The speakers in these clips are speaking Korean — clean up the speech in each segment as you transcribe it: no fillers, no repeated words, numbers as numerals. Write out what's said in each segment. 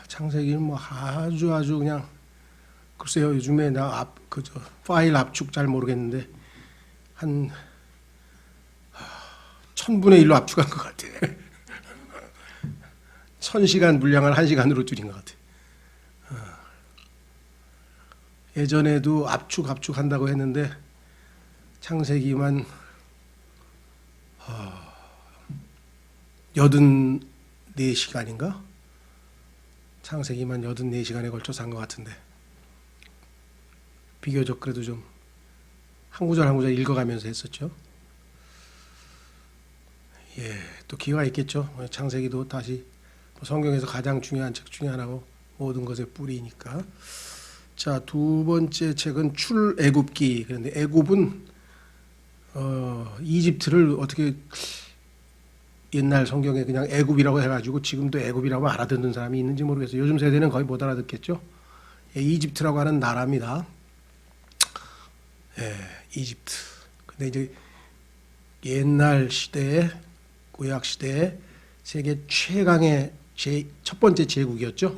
창세기는 뭐 아주 그냥 글쎄요. 요즘에 나 파일 압축 잘 모르겠는데 한 1000분의 1로 압축한 것 같아. 1000시간 분량을 1시간으로 줄인 것 같아. 예전에도 압축한다고 했는데 창세기만 84시간인가? 창세기만 84시간에 걸쳐서 한 것 같은데 비교적 그래도 좀 한 구절 한 구절 읽어가면서 했었죠. 예, 또 기회가 있겠죠. 창세기도 다시 성경에서 가장 중요한 책 중에 하나고 모든 것의 뿌리니까. 자, 두 번째 책은 출애굽기. 그런데 애굽은 이집트를 어떻게 옛날 성경에 그냥 애굽이라고 해가지고 지금도 애굽이라고 알아듣는 사람이 있는지 모르겠어요. 요즘 세대는 거의 못 알아듣겠죠. 예, 이집트라고 하는 나라입니다. 예, 이집트. 근데 이제 옛날 시대에 구약 시대에 세계 최강의 첫 번째 제국이었죠.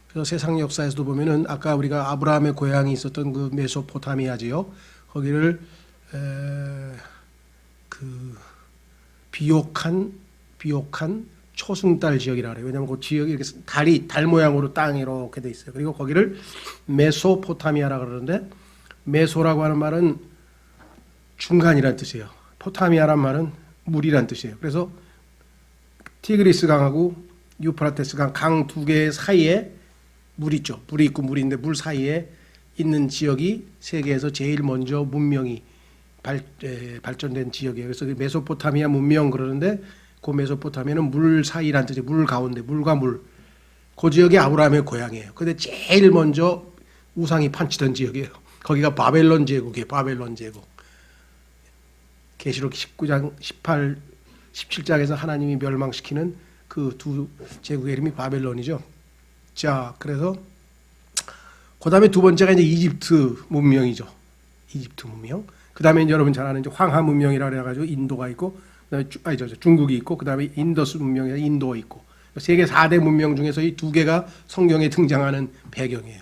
그래서 세상 역사에서도 보면은 아까 우리가 아브라함의 고향이 있었던 그 메소포타미아지요. 거기를 그 비옥한 초승달 지역이라 그래요. 왜냐하면 그 지역이 이렇게 달 모양으로 땅이 이렇게 돼 있어요. 그리고 거기를 메소포타미아라 그러는데 메소라고 하는 말은 중간이란 뜻이에요. 포타미아란 말은 물이란 뜻이에요. 그래서 티그리스 강하고 유프라테스 강 두 개 사이에 물 있죠. 물이 있고 물인데 물 사이에 있는 지역이 세계에서 제일 먼저 문명이 발전된 지역이에요. 그래서 메소포타미아 문명 그러는데 그 메소포타미아는 물 사이란 뜻이에요. 물 가운데 물과 물. 그 지역이 아브라함의 고향이에요. 근데 제일 먼저 우상이 판치던 지역이에요. 거기가 바벨론 제국이에요. 바벨론 제국. 계시록 19장 17장에서 하나님이 멸망시키는 그 두 제국의 이름이 바벨론이죠. 자, 그래서 그 다음에 두 번째가 이제 이집트 문명이죠. 이집트 문명. 그 다음에 이제 여러분 잘 아는 이제 황하 문명이라 그래가지고 인도가 있고, 그다음에 중국이 있고, 그 다음에 인더스 문명이 인도가 있고, 세계 4대 문명 중에서 이 두 개가 성경에 등장하는 배경이에요.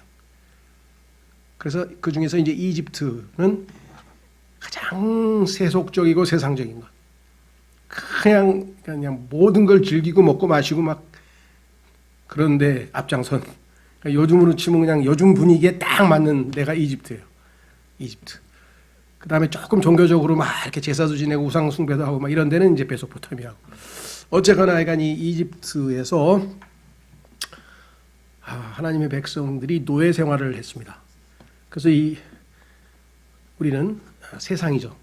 그래서 그 중에서 이제 이집트는 가장 세속적이고 세상적인 것. 그냥 모든 걸 즐기고 먹고 마시고 막 그런데 앞장선. 그러니까 요즘으로 치면 그냥 요즘 분위기에 딱 맞는 데가 이집트예요. 이집트. 그 다음에 조금 종교적으로 막 이렇게 제사도 지내고 우상 숭배도 하고 막 이런 데는 이제 메소포타미아고. 어쨌거나 이 이집트에서 하나님의 백성들이 노예 생활을 했습니다. 그래서 우리는 세상이죠.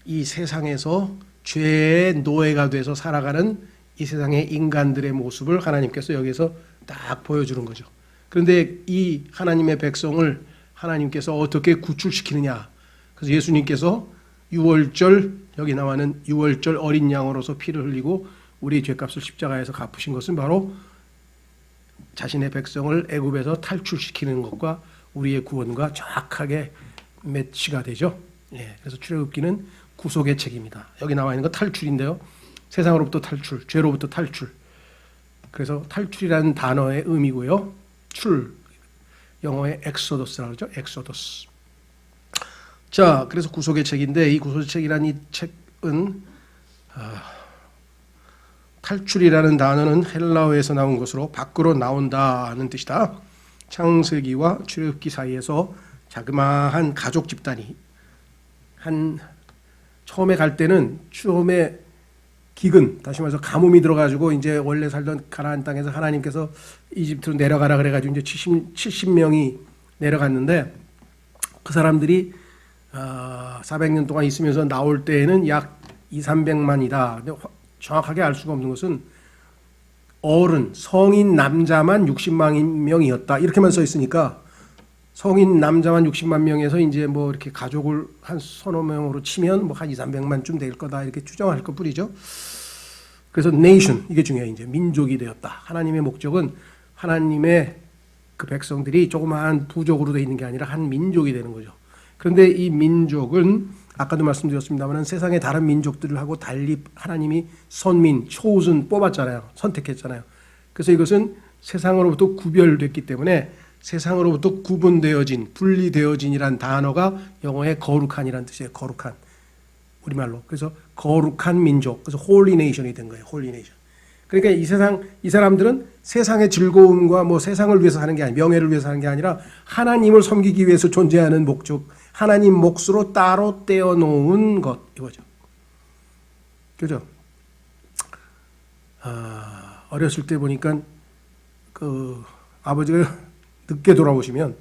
이 세상에서 죄의 노예가 돼서 살아가는 이 세상의 인간들의 모습을 하나님께서 여기서 딱 보여주는 거죠. 그런데 이 하나님의 백성을 하나님께서 어떻게 구출시키느냐. 그래서 예수님께서 유월절, 여기 나와는 유월절 어린 양으로서 피를 흘리고 우리 죄값을 십자가에서 갚으신 것은 바로 자신의 백성을 애굽에서 탈출시키는 것과 우리의 구원과 정확하게 매치가 되죠. 예, 그래서 출애굽기는 구속의 책입니다. 여기 나와 있는 거 탈출인데요. 세상으로부터 탈출, 죄로부터 탈출. 그래서 탈출이라는 단어의 의미고요. 영어의 엑소더스라고 그러죠. 엑소더스. 자, 그래서 구속의 책인데 이 구속의 책이라는 이 책은 탈출이라는 단어는 헬라어에서 나온 것으로 밖으로 나온다는 뜻이다. 창세기와 출애굽기 사이에서 자그마한 가족 집단이 처음에 갈 때는 처음에 기근, 다시 말해서 가뭄이 들어가지고 이제 원래 살던 가나안 땅에서 하나님께서 이집트로 내려가라 그래가지고 이제 70명이 내려갔는데 그 사람들이 400년 동안 있으면서 나올 때에는 약 200~300만이다. 근데 정확하게 알 수가 없는 것은 어른, 성인 남자만 60만 명이었다. 이렇게만 써 있으니까 성인 남자만 60만 명에서 이제 뭐 이렇게 가족을 한 서너 명으로 치면 뭐 한 200~300만쯤 될 거다. 이렇게 추정할 것 뿐이죠. 그래서 nation, 이게 중요해요. 이제 민족이 되었다. 하나님의 목적은 하나님의 그 백성들이 조그마한 부족으로 되어 있는 게 아니라 한 민족이 되는 거죠. 그런데 이 민족은 아까도 말씀드렸습니다만 세상의 다른 민족들하고 달리 하나님이 선민, chosen 뽑았잖아요. 선택했잖아요. 그래서 이것은 세상으로부터 구별됐기 때문에 세상으로부터 구분되어진, 분리되어진이란 단어가 영어의 거룩한이란 뜻이에요. 거룩한. 우리말로. 그래서 거룩한 민족. 그래서 홀리 네이션이 된 거예요. 홀리 네이션. 그러니까 이 사람들은 세상의 즐거움과 뭐 세상을 위해서 하는 게 아니라, 명예를 위해서 하는 게 아니라 하나님을 섬기기 위해서 존재하는 목적, 하나님 몫으로 따로 떼어놓은 것, 이거죠. 그죠? 어렸을 때 보니까 그 아버지가 늦게 돌아오시면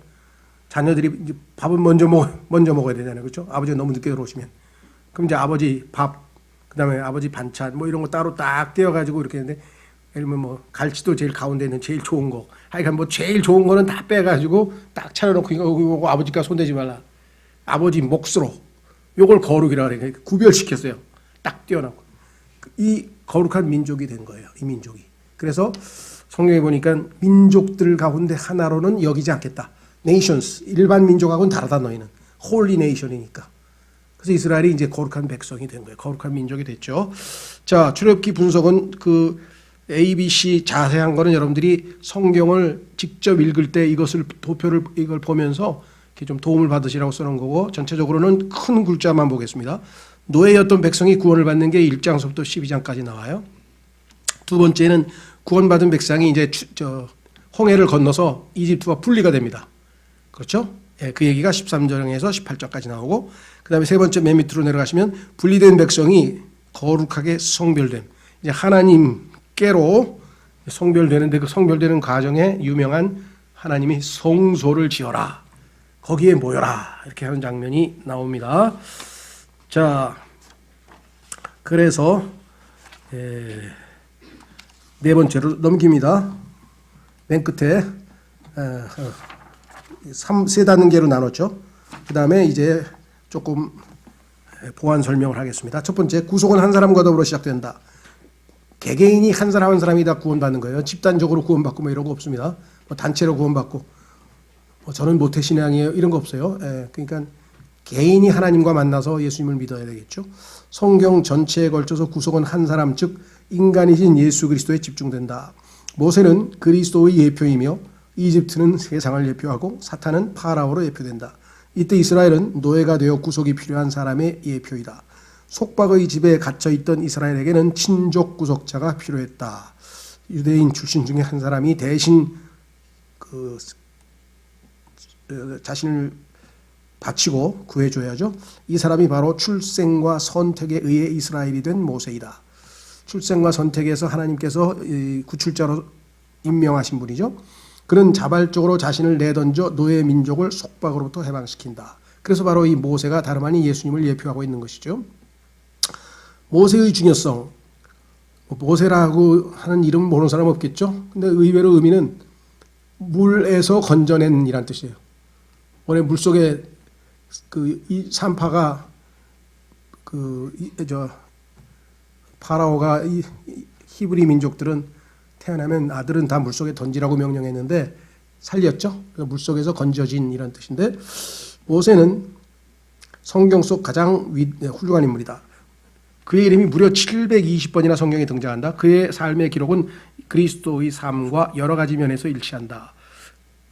자녀들이 이제 밥은 먼저 먹어야 되잖아요. 그렇죠? 아버지가 너무 늦게 돌아오시면. 그럼 이제 아버지 밥, 그다음에 아버지 반찬 뭐 이런 거 따로 딱 떼어 가지고 이렇게 했는데, 예를 들면 뭐 갈치도 제일 가운데 있는 제일 좋은 거, 하여간 뭐 제일 좋은 거는 다 빼 가지고 딱 차려놓고 이거 아버지가 손대지 말라. 아버지 몫으로 요걸 거룩이라 그래. 구별시켰어요. 딱 떼어놓고. 이 거룩한 민족이 된 거예요. 이 민족이. 그래서 성경에 보니까 민족들 가운데 하나로는 여기지 않겠다. nations, 일반 민족하고는 다르다 너희는. 홀리 네이션이니까. 그래서 이스라엘이 이제 거룩한 백성이 된 거예요. 거룩한 민족이 됐죠. 자, 출애굽기 분석은 그 A, B, C 자세한 거는 여러분들이 성경을 직접 읽을 때 이것을 도표를 이걸 보면서 이렇게 좀 도움을 받으시라고 써놓은 거고, 전체적으로는 큰 글자만 보겠습니다. 노예였던 백성이 구원을 받는 게 1장서부터 12장까지 나와요. 두 번째는 구원받은 백성이 이제 홍해를 건너서 이집트와 분리가 됩니다. 그렇죠? 예, 그 얘기가 13절에서 18절까지 나오고, 그 다음에 세 번째 맨 밑으로 내려가시면 분리된 백성이 거룩하게 성별됨. 이제 하나님께로 성별되는데, 그 성별되는 과정에 유명한 하나님이 성소를 지어라, 거기에 모여라, 이렇게 하는 장면이 나옵니다. 자, 그래서 네 번째로 넘깁니다. 맨 끝에 세 단계로 나눴죠. 그 다음에 이제 조금 보완 설명을 하겠습니다. 첫 번째, 구속은 한 사람과 더불어 시작된다. 개개인이 한 사람 한 사람이 다 구원받는 거예요. 집단적으로 구원받고 뭐 이런 거 없습니다. 뭐 단체로 구원받고 뭐 저는 모태신앙이에요 이런 거 없어요. 그러니까 개인이 하나님과 만나서 예수님을 믿어야 되겠죠. 성경 전체에 걸쳐서 구속은 한 사람, 즉 인간이신 예수 그리스도에 집중된다. 모세는 그리스도의 예표이며 이집트는 세상을 예표하고 사탄은 파라오로 예표된다. 이때 이스라엘은 노예가 되어 구속이 필요한 사람의 예표이다. 속박의 집에 갇혀있던 이스라엘에게는 친족 구속자가 필요했다. 유대인 출신 중에 한 사람이 대신 자신을 바치고 구해줘야죠. 이 사람이 바로 출생과 선택에 의해 이스라엘이 된 모세이다. 출생과 선택에서 하나님께서 구출자로 임명하신 분이죠. 그는 자발적으로 자신을 내던져 노예 민족을 속박으로부터 해방시킨다. 그래서 바로 이 모세가 다름 아닌 예수님을 예표하고 있는 것이죠. 모세의 중요성, 모세라고 하는 이름 모르는 사람 없겠죠. 근데 의외로 의미는 물에서 건져낸 이란 뜻이에요. 원래 물속에 이 산파가 파라오가 이 히브리 민족들은 태어나면 아들은 다 물속에 던지라고 명령했는데 살렸죠. 그러니까 물속에서 건져진 이런 뜻인데, 모세는 성경 속 가장 훌륭한 인물이다. 그의 이름이 무려 720번이나 성경에 등장한다. 그의 삶의 기록은 그리스도의 삶과 여러 가지 면에서 일치한다.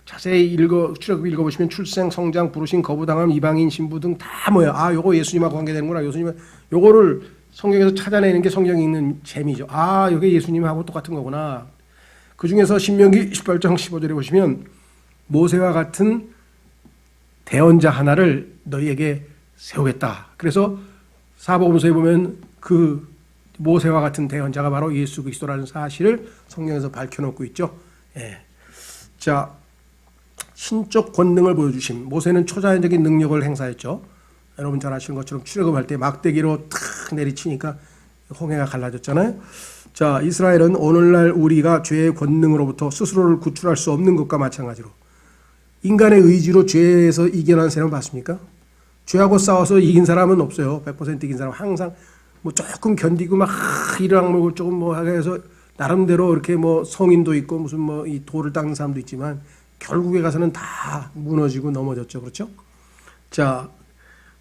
자세히 출애굽 읽어보시면 출생, 성장, 부르심, 거부당함, 이방인, 신부 등 다 뭐야. 아, 요거 예수님하고 관계되는구나. 예수님은 요거를 성경에서 찾아내는 게 성경에 있는 재미죠. 아, 이게 예수님하고 똑같은 거구나. 그 중에서 신명기 18장 15절에 보시면 모세와 같은 대언자 하나를 너희에게 세우겠다. 그래서 사복음서에 보면 그 모세와 같은 대언자가 바로 예수 그리스도라는 사실을 성경에서 밝혀놓고 있죠. 예. 자, 신적 권능을 보여주심. 모세는 초자연적인 능력을 행사했죠. 여러분 잘 아시는 것처럼 출애굽할 때 막대기로 탁 내리치니까 홍해가 갈라졌잖아요. 자, 이스라엘은 오늘날 우리가 죄의 권능으로부터 스스로를 구출할 수 없는 것과 마찬가지로 인간의 의지로 죄에서 이겨난 사람을 봤습니까? 죄하고 싸워서 이긴 사람은 없어요. 100% 이긴 사람은 항상 뭐 조금 견디고 막 이랑 뭐 조금 뭐 하게 해서 나름대로 이렇게 뭐 성인도 있고 무슨 뭐 이 돌을 닦는 사람도 있지만 결국에 가서는 다 무너지고 넘어졌죠. 그렇죠? 자,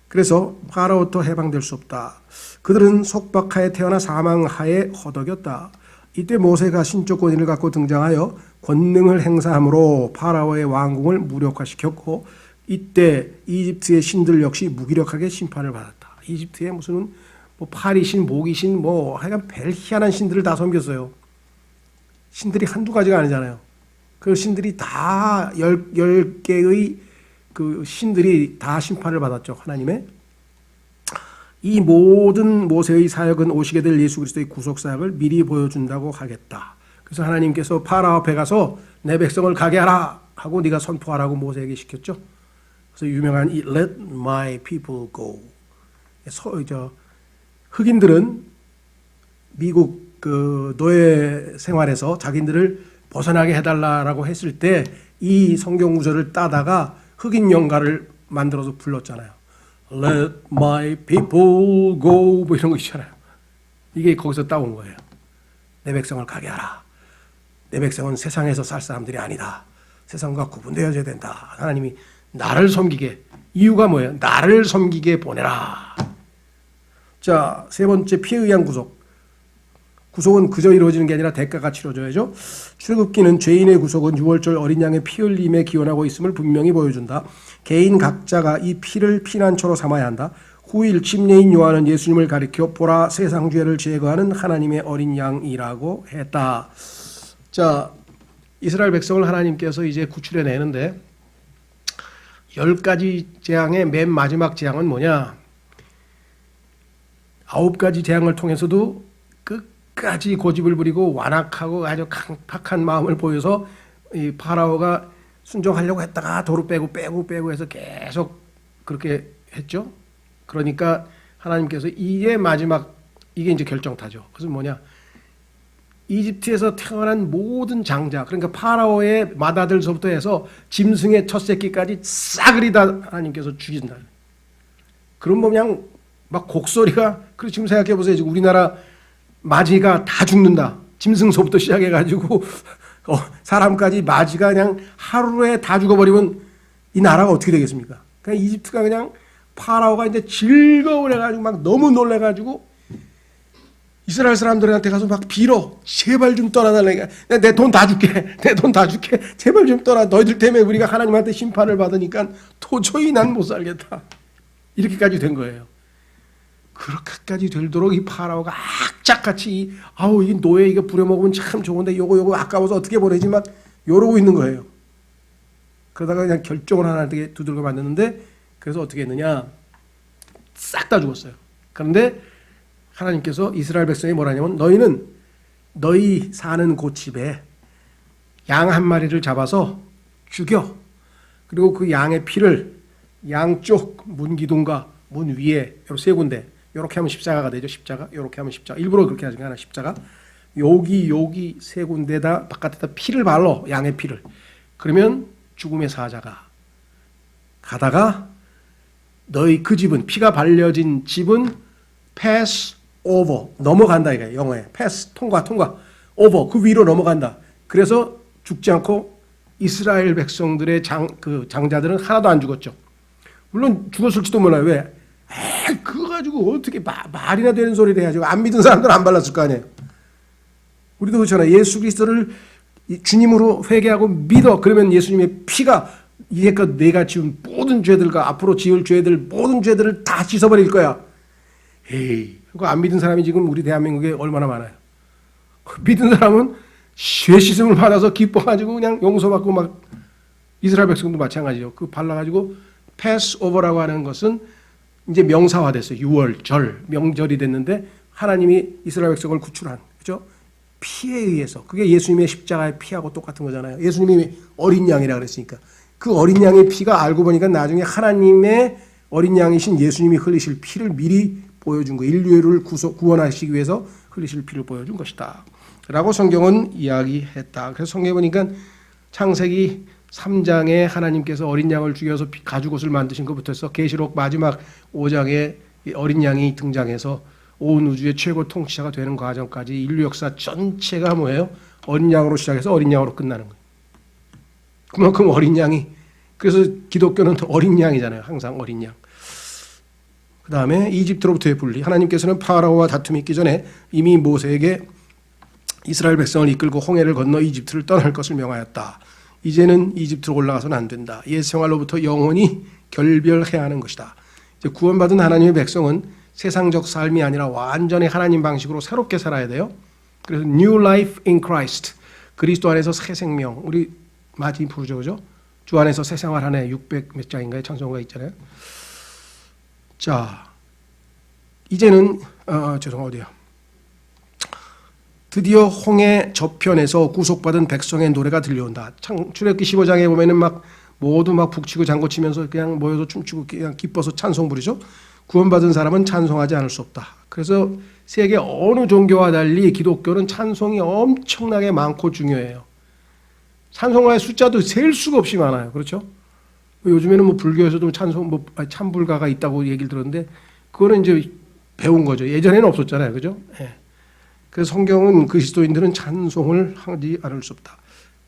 그래서 파라오부터 해방될 수 없다. 그들은 속박하에 태어나 사망하에 허덕였다. 이때 모세가 신적 권위를 갖고 등장하여 권능을 행사함으로 파라오의 왕궁을 무력화시켰고 이때 이집트의 신들 역시 무기력하게 심판을 받았다. 이집트에 무슨 뭐 파리신, 모기신, 뭐 하여간 별 희한한 신들을 다 섬겼어요. 신들이 한두 가지가 아니잖아요. 그 신들이 다 10개의 그 신들이 다 심판을 받았죠. 하나님의. 이 모든 모세의 사역은 오시게 될 예수 그리스도의 구속 사역을 미리 보여준다고 하겠다. 그래서 하나님께서 파라오 앞에 가서 내 백성을 가게 하라 하고 네가 선포하라고 모세에게 시켰죠. 그래서 유명한 이 Let my people go. 흑인들은 미국 그 노예 생활에서 자기들을 벗어나게 해달라고 했을 때 이 성경 구절을 따다가 흑인 연가를 만들어서 불렀잖아요. Let my people go 뭐 이런 거 있잖아요. 이게 거기서 따온 거예요. 내 백성을 가게 하라. 내 백성은 세상에서 살 사람들이 아니다. 세상과 구분되어져야 된다. 하나님이 나를 섬기게. 이유가 뭐예요? 나를 섬기게 보내라. 자, 세 번째 피에 의한 구속. 구속은 그저 이루어지는 게 아니라 대가가 치러져야죠. 출애굽기는 죄인의 구속은 유월절 어린 양의 피 흘림에 기원하고 있음을 분명히 보여준다. 개인 각자가 이 피를 피난처로 삼아야 한다. 후일 침례인 요한은 예수님을 가리켜 보라 세상 죄를 제거하는 하나님의 어린 양이라고 했다. 자, 이스라엘 백성을 하나님께서 이제 구출해 내는데 10가지 재앙의 맨 마지막 재앙은 뭐냐? 9가지 재앙을 통해서도 끝까지 고집을 부리고 완악하고 아주 강팍한 마음을 보여서 이 파라오가 순종하려고 했다가 도로 빼고 해서 계속 그렇게 했죠. 그러니까 하나님께서 이게 마지막, 이게 이제 결정타죠. 그래서 뭐냐? 이집트에서 태어난 모든 장자, 그러니까 파라오의 맏아들서부터 해서 짐승의 첫 새끼까지 싸그리 다 하나님께서 죽인다. 그럼 뭐 그냥 막 곡소리가, 그리고 지금 생각해 보세요. 지금 우리나라 마지가 다 죽는다. 짐승소부터 시작해가지고 사람까지 마지가 그냥 하루에 다 죽어버리면 이 나라가 어떻게 되겠습니까? 그냥 이집트가 그냥 파라오가 이제 즐거워해가지고 막 너무 놀래가지고 이스라엘 사람들한테 가서 막 빌어. 제발 좀 떠나달라니까. 내 돈 다 줄게. 내 돈 다 줄게. 제발 좀 떠나. 너희들 때문에 우리가 하나님한테 심판을 받으니까 도저히 난 못 살겠다. 이렇게까지 된 거예요. 그렇게까지 되도록 이 파라오가 악착같이 아우 이 노예 이거 부려먹으면 참 좋은데 요거 아까워서 어떻게 보내지 막 요러고 있는 거예요. 그러다가 그냥 결정을 하나님께 두들겨 맞는데 그래서 어떻게 했느냐? 싹 다 죽었어요. 그런데 하나님께서 이스라엘 백성이 뭐라냐면 너희는 너희 사는 곳집에 양 한 마리를 잡아서 죽여. 그리고 그 양의 피를 양쪽 문 기둥과 문 위에 세 군데 이렇게 하면 십자가가 되죠. 십자가 이렇게 하면 십자가. 일부러 그렇게 하지 않아. 십자가 여기 세 군데다 바깥에다 피를 발라. 양의 피를. 그러면 죽음의 사자가 가다가 너희 그 집은 피가 발려진 집은 pass over 넘어간다 이거예요. 영어에 pass 통과 over 그 위로 넘어간다. 그래서 죽지 않고 이스라엘 백성들의 장자들은 하나도 안 죽었죠. 물론 죽었을지도 몰라요. 왜? 그거 가지고 어떻게 말이나 되는 소리를 해야지. 안 믿은 사람들은 안 발랐을 거 아니에요. 우리도 그렇잖아요. 예수 그리스도를 주님으로 회개하고 믿어. 그러면 예수님의 피가 이제껏 내가 지은 모든 죄들과 앞으로 지을 죄들 모든 죄들을 다 씻어버릴 거야. 에이, 그거 안 믿은 사람이 지금 우리 대한민국에 얼마나 많아요. 믿은 사람은 죄 씻음을 받아서 기뻐가지고 그냥 용서받고 막 이스라엘 백성도 마찬가지죠. 그 발라가지고 패스오버라고 하는 것은 이제 명사화됐어요. 6월 절 명절이 됐는데 하나님이 이스라엘 백성을 구출한 그죠? 피에 의해서 그게 예수님의 십자가의 피하고 똑같은 거잖아요. 예수님이 어린 양이라 그랬으니까 그 어린 양의 피가 알고 보니까 나중에 하나님의 어린 양이신 예수님이 흘리실 피를 미리 보여준 거. 인류를 구원하시기 위해서 흘리실 피를 보여준 것이다. 라고 성경은 이야기했다. 그래서 성경에 보니까 창세기 3장에 하나님께서 어린 양을 죽여서 가죽옷을 만드신 것부터 해서 계시록 마지막 5장에 어린 양이 등장해서 온 우주의 최고 통치자가 되는 과정까지 인류 역사 전체가 뭐예요? 어린 양으로 시작해서 어린 양으로 끝나는 거예요. 그만큼 어린 양이, 그래서 기독교는 어린 양이잖아요. 항상 어린 양. 그 다음에 이집트로부터의 분리. 하나님께서는 파라오와 다툼이 있기 전에 이미 모세에게 이스라엘 백성을 이끌고 홍해를 건너 이집트를 떠날 것을 명하였다. 이제는 이집트로 올라가서는 안 된다. 옛 생활로부터 영원히 결별해야 하는 것이다. 이제 구원받은 하나님의 백성은 세상적 삶이 아니라 완전히 하나님 방식으로 새롭게 살아야 돼요. 그래서 New Life in Christ, 그리스도 안에서 새 생명. 우리 많이 부르죠, 그죠? 주 안에서 새 생활 하네. 600 몇 장인가요? 찬송가 있잖아요. 자, 이제는 어디야? 드디어 홍해 저편에서 구속받은 백성의 노래가 들려온다. 출애굽기 15장에 보면은 모두 북치고 장구치면서 그냥 모여서 춤추고 그냥 기뻐서 찬송 부르죠. 구원받은 사람은 찬송하지 않을 수 없다. 그래서 세계 어느 종교와 달리 기독교는 찬송이 엄청나게 많고 중요해요. 찬송가의 숫자도 셀 수가 없이 많아요. 그렇죠? 요즘에는 불교에서도 찬송 참불가가 있다고 얘기를 들었는데 그거는 이제 배운 거죠. 예전에는 없었잖아요. 그죠? 예. 그래서 성경은 그리스도인들은 찬송을 하지 않을 수 없다.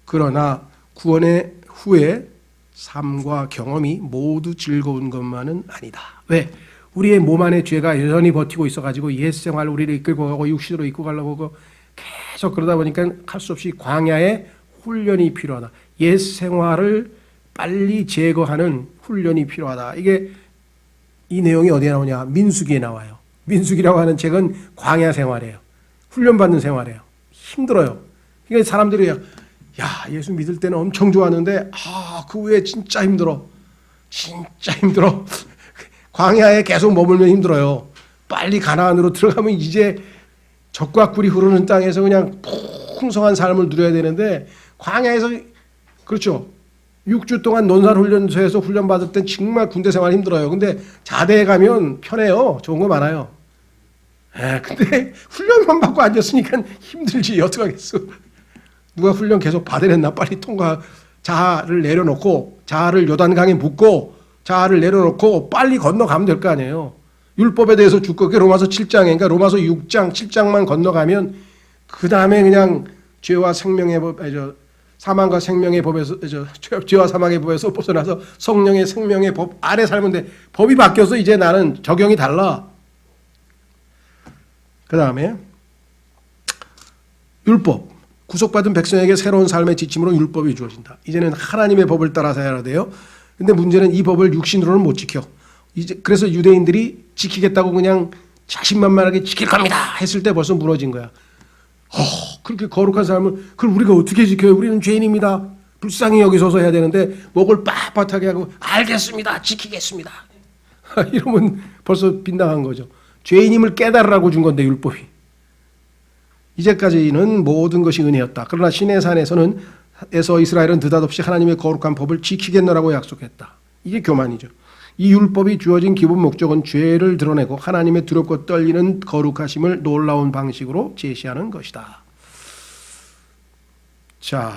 그러나 구원의 후에 삶과 경험이 모두 즐거운 것만은 아니다. 왜? 우리의 몸 안에 죄가 여전히 버티고 있어가지고 옛 생활 우리를 이끌고 가고 육신으로 이끌고 가려고 계속 그러다 보니까 할 수 없이 광야에 훈련이 필요하다. 옛 생활을 빨리 제거하는 훈련이 필요하다. 이 내용이 어디에 나오냐? 민수기에 나와요. 민수기라고 하는 책은 광야 생활이에요. 훈련받는 생활이에요. 힘들어요. 그러니까 사람들이 야, 예수 믿을 때는 엄청 좋았는데 그 후에 진짜 힘들어. 진짜 힘들어. 광야에 계속 머물면 힘들어요. 빨리 가나안으로 들어가면 이제 젖과 꿀이 흐르는 땅에서 그냥 풍성한 삶을 누려야 되는데 광야에서 그렇죠. 6주 동안 논산훈련소에서 훈련받을 땐 정말 군대 생활 힘들어요. 근데 자대에 가면 편해요. 좋은 거 많아요. 근데 훈련만 받고 앉았으니까 힘들지. 어떡하겠어. 누가 훈련 계속 받으랬나. 빨리 자를 내려놓고 자를 요단강에 묻고 자를 내려놓고 빨리 건너가면 될 거 아니에요. 율법에 대해서 그게 로마서 7장에 그러니까 로마서 6장 7장만 건너가면 그 다음에 그냥 죄와 생명의 법, 사망과 생명의 법에서 죄와 사망의 법에서 벗어나서 성령의 생명의 법 아래 살면 돼. 법이 바뀌어서 이제 나는 적용이 달라. 그 다음에 율법. 구속받은 백성에게 새로운 삶의 지침으로 율법이 주어진다. 이제는 하나님의 법을 따라 살아야 돼요. 근데 문제는 이 법을 육신으로는 못 지켜. 그래서 유대인들이 지키겠다고 그냥 자신만만하게 지킬 겁니다 했을 때 벌써 무너진 거야. 그렇게 거룩한 삶을 그걸 우리가 어떻게 지켜요? 우리는 죄인입니다. 불쌍히 여기소서 해야 되는데 목을 빳빳하게 하고 알겠습니다. 지키겠습니다. 이러면 벌써 빗나간 거죠. 죄인임을 깨달으라고 준 건데 율법이. 이제까지는 모든 것이 은혜였다. 그러나 시내산에서 이스라엘은 느닷없이 하나님의 거룩한 법을 지키겠노라고 약속했다. 이게 교만이죠. 이 율법이 주어진 기본 목적은 죄를 드러내고 하나님의 두렵고 떨리는 거룩하심을 놀라운 방식으로 제시하는 것이다. 자,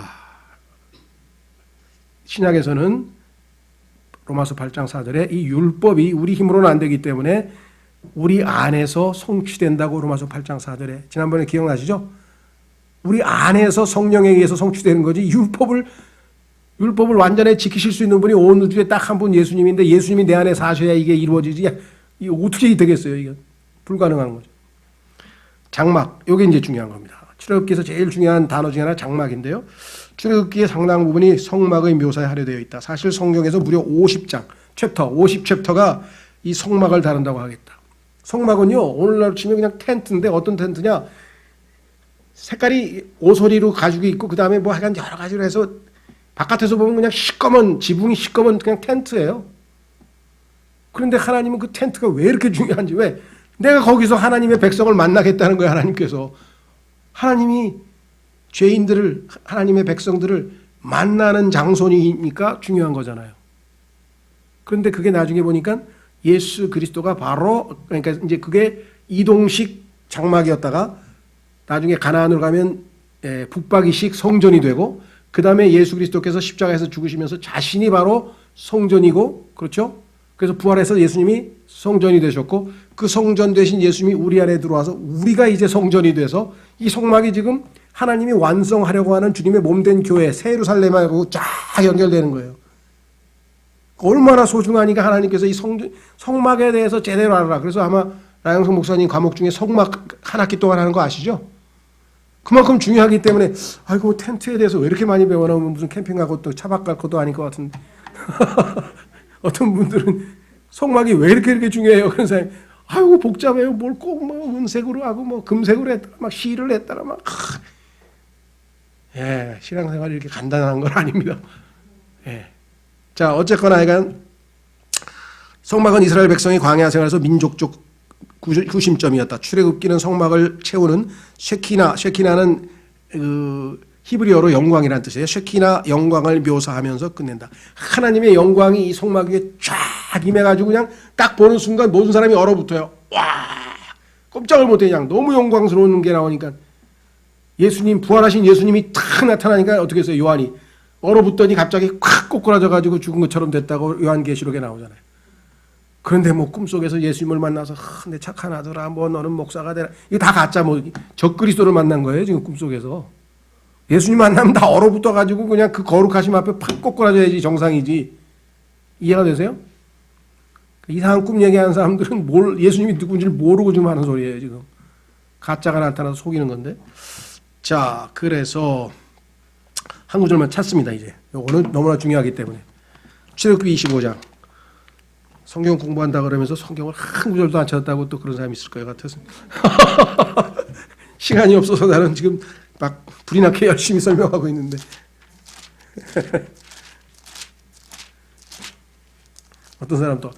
신약에서는 로마서 8장 4절에 이 율법이 우리 힘으로는 안 되기 때문에 우리 안에서 성취된다고 로마서 8장 4절에 지난번에 기억나시죠? 우리 안에서 성령에 의해서 성취되는 거지 율법을 완전히 지키실 수 있는 분이 온 우주에 딱 한 분 예수님인데 예수님이 내 안에 사셔야 이게 이루어지지. 이게 어떻게 되겠어요? 이게 불가능한 거죠. 장막, 이게 이제 중요한 겁니다. 출애굽기에서 제일 중요한 단어 중에 하나 장막인데요. 출애굽기의 상당 부분이 성막의 묘사에 할애되어 있다. 사실 성경에서 무려 50장, 50챕터가 이 성막을 다룬다고 하겠다. 성막은요, 오늘날 치면 그냥 텐트인데 어떤 텐트냐? 색깔이 오소리로 가지고 있고 그 다음에 하여간 여러 가지로 해서 바깥에서 보면 그냥 시꺼먼 지붕이 시꺼먼 그냥 텐트예요. 그런데 하나님은 그 텐트가 왜 이렇게 중요한지 왜 내가 거기서 하나님의 백성을 만나겠다는 거예요. 하나님께서 하나님이 죄인들을 하나님의 백성들을 만나는 장소니까 중요한 거잖아요. 그런데 그게 나중에 보니까 예수 그리스도가 바로 그러니까 이제 그게 이동식 장막이었다가 나중에 가나안으로 가면 북박이식 성전이 되고 그 다음에 예수 그리스도께서 십자가에서 죽으시면서 자신이 바로 성전이고 그렇죠? 그래서 부활해서 예수님이 성전이 되셨고 그 성전 되신 예수님이 우리 안에 들어와서 우리가 이제 성전이 돼서 이 성막이 지금 하나님이 완성하려고 하는 주님의 몸된 교회 새 예루살렘하고 쫙 연결되는 거예요. 얼마나 소중하니까 하나님께서 이 성막에 대해서 제대로 알아라. 그래서 아마 나영석 목사님 과목 중에 성막 한 학기 동안 하는 거 아시죠? 그만큼 중요하기 때문에 아이고 텐트에 대해서 왜 이렇게 많이 배워나오면 무슨 캠핑 가고 또 차박 갈 것도 아닐 것 같은데 어떤 분들은 성막이 왜 이렇게 중요해요? 그런 사람이 아이고 복잡해요. 뭘 꼭 뭐 은색으로 하고 뭐 금색으로 했다라 막 실을 했다라 막 예, 신앙생활이 이렇게 간단한 건 아닙니다. 예. 자, 어쨌거나 하여간 성막은 이스라엘 백성이 광야 생활에서 민족적 구심점이었다. 출애굽기는 성막을 채우는 쉐키나는 그 히브리어로 영광이라는 뜻이에요. 쉐키나 영광을 묘사하면서 끝낸다. 하나님의 영광이 이 성막 위에 쫙 임해가지고 그냥 딱 보는 순간 모든 사람이 얼어붙어요. 와, 꼼짝을 못해. 그냥 너무 영광스러운 게 나오니까 예수님, 부활하신 예수님이 탁 나타나니까 어떻게 했어요? 요한이 얼어붙더니 갑자기 콱 꼬꾸라져가지고 죽은 것처럼 됐다고 요한계시록에 나오잖아요. 그런데 뭐 꿈속에서 예수님을 만나서 내 착한 아들아, 뭐 너는 목사가 되라. 이거 다 가짜. 뭐 적그리스도를 만난 거예요 지금 꿈속에서. 예수님 만나면 다 얼어붙어가지고 그냥 그 거룩하심 앞에 팍 꼬꾸라져야지 정상이지. 이해가 되세요? 이상한 꿈 얘기하는 사람들은 예수님이 누군지를 모르고 지금 하는 소리예요 지금. 가짜가 나타나서 속이는 건데. 자, 그래서 한 구절만 찾습니다. 이제 이거는 너무나 중요하기 때문에. 출애굽기 25장. 성경 공부한다 그러면서 성경을 한 구절도 안 찾았다고 또 그런 사람이 있을 것 같아서 시간이 없어서 나는 지금 막 불이 나게 열심히 설명하고 있는데 어떤 사람 또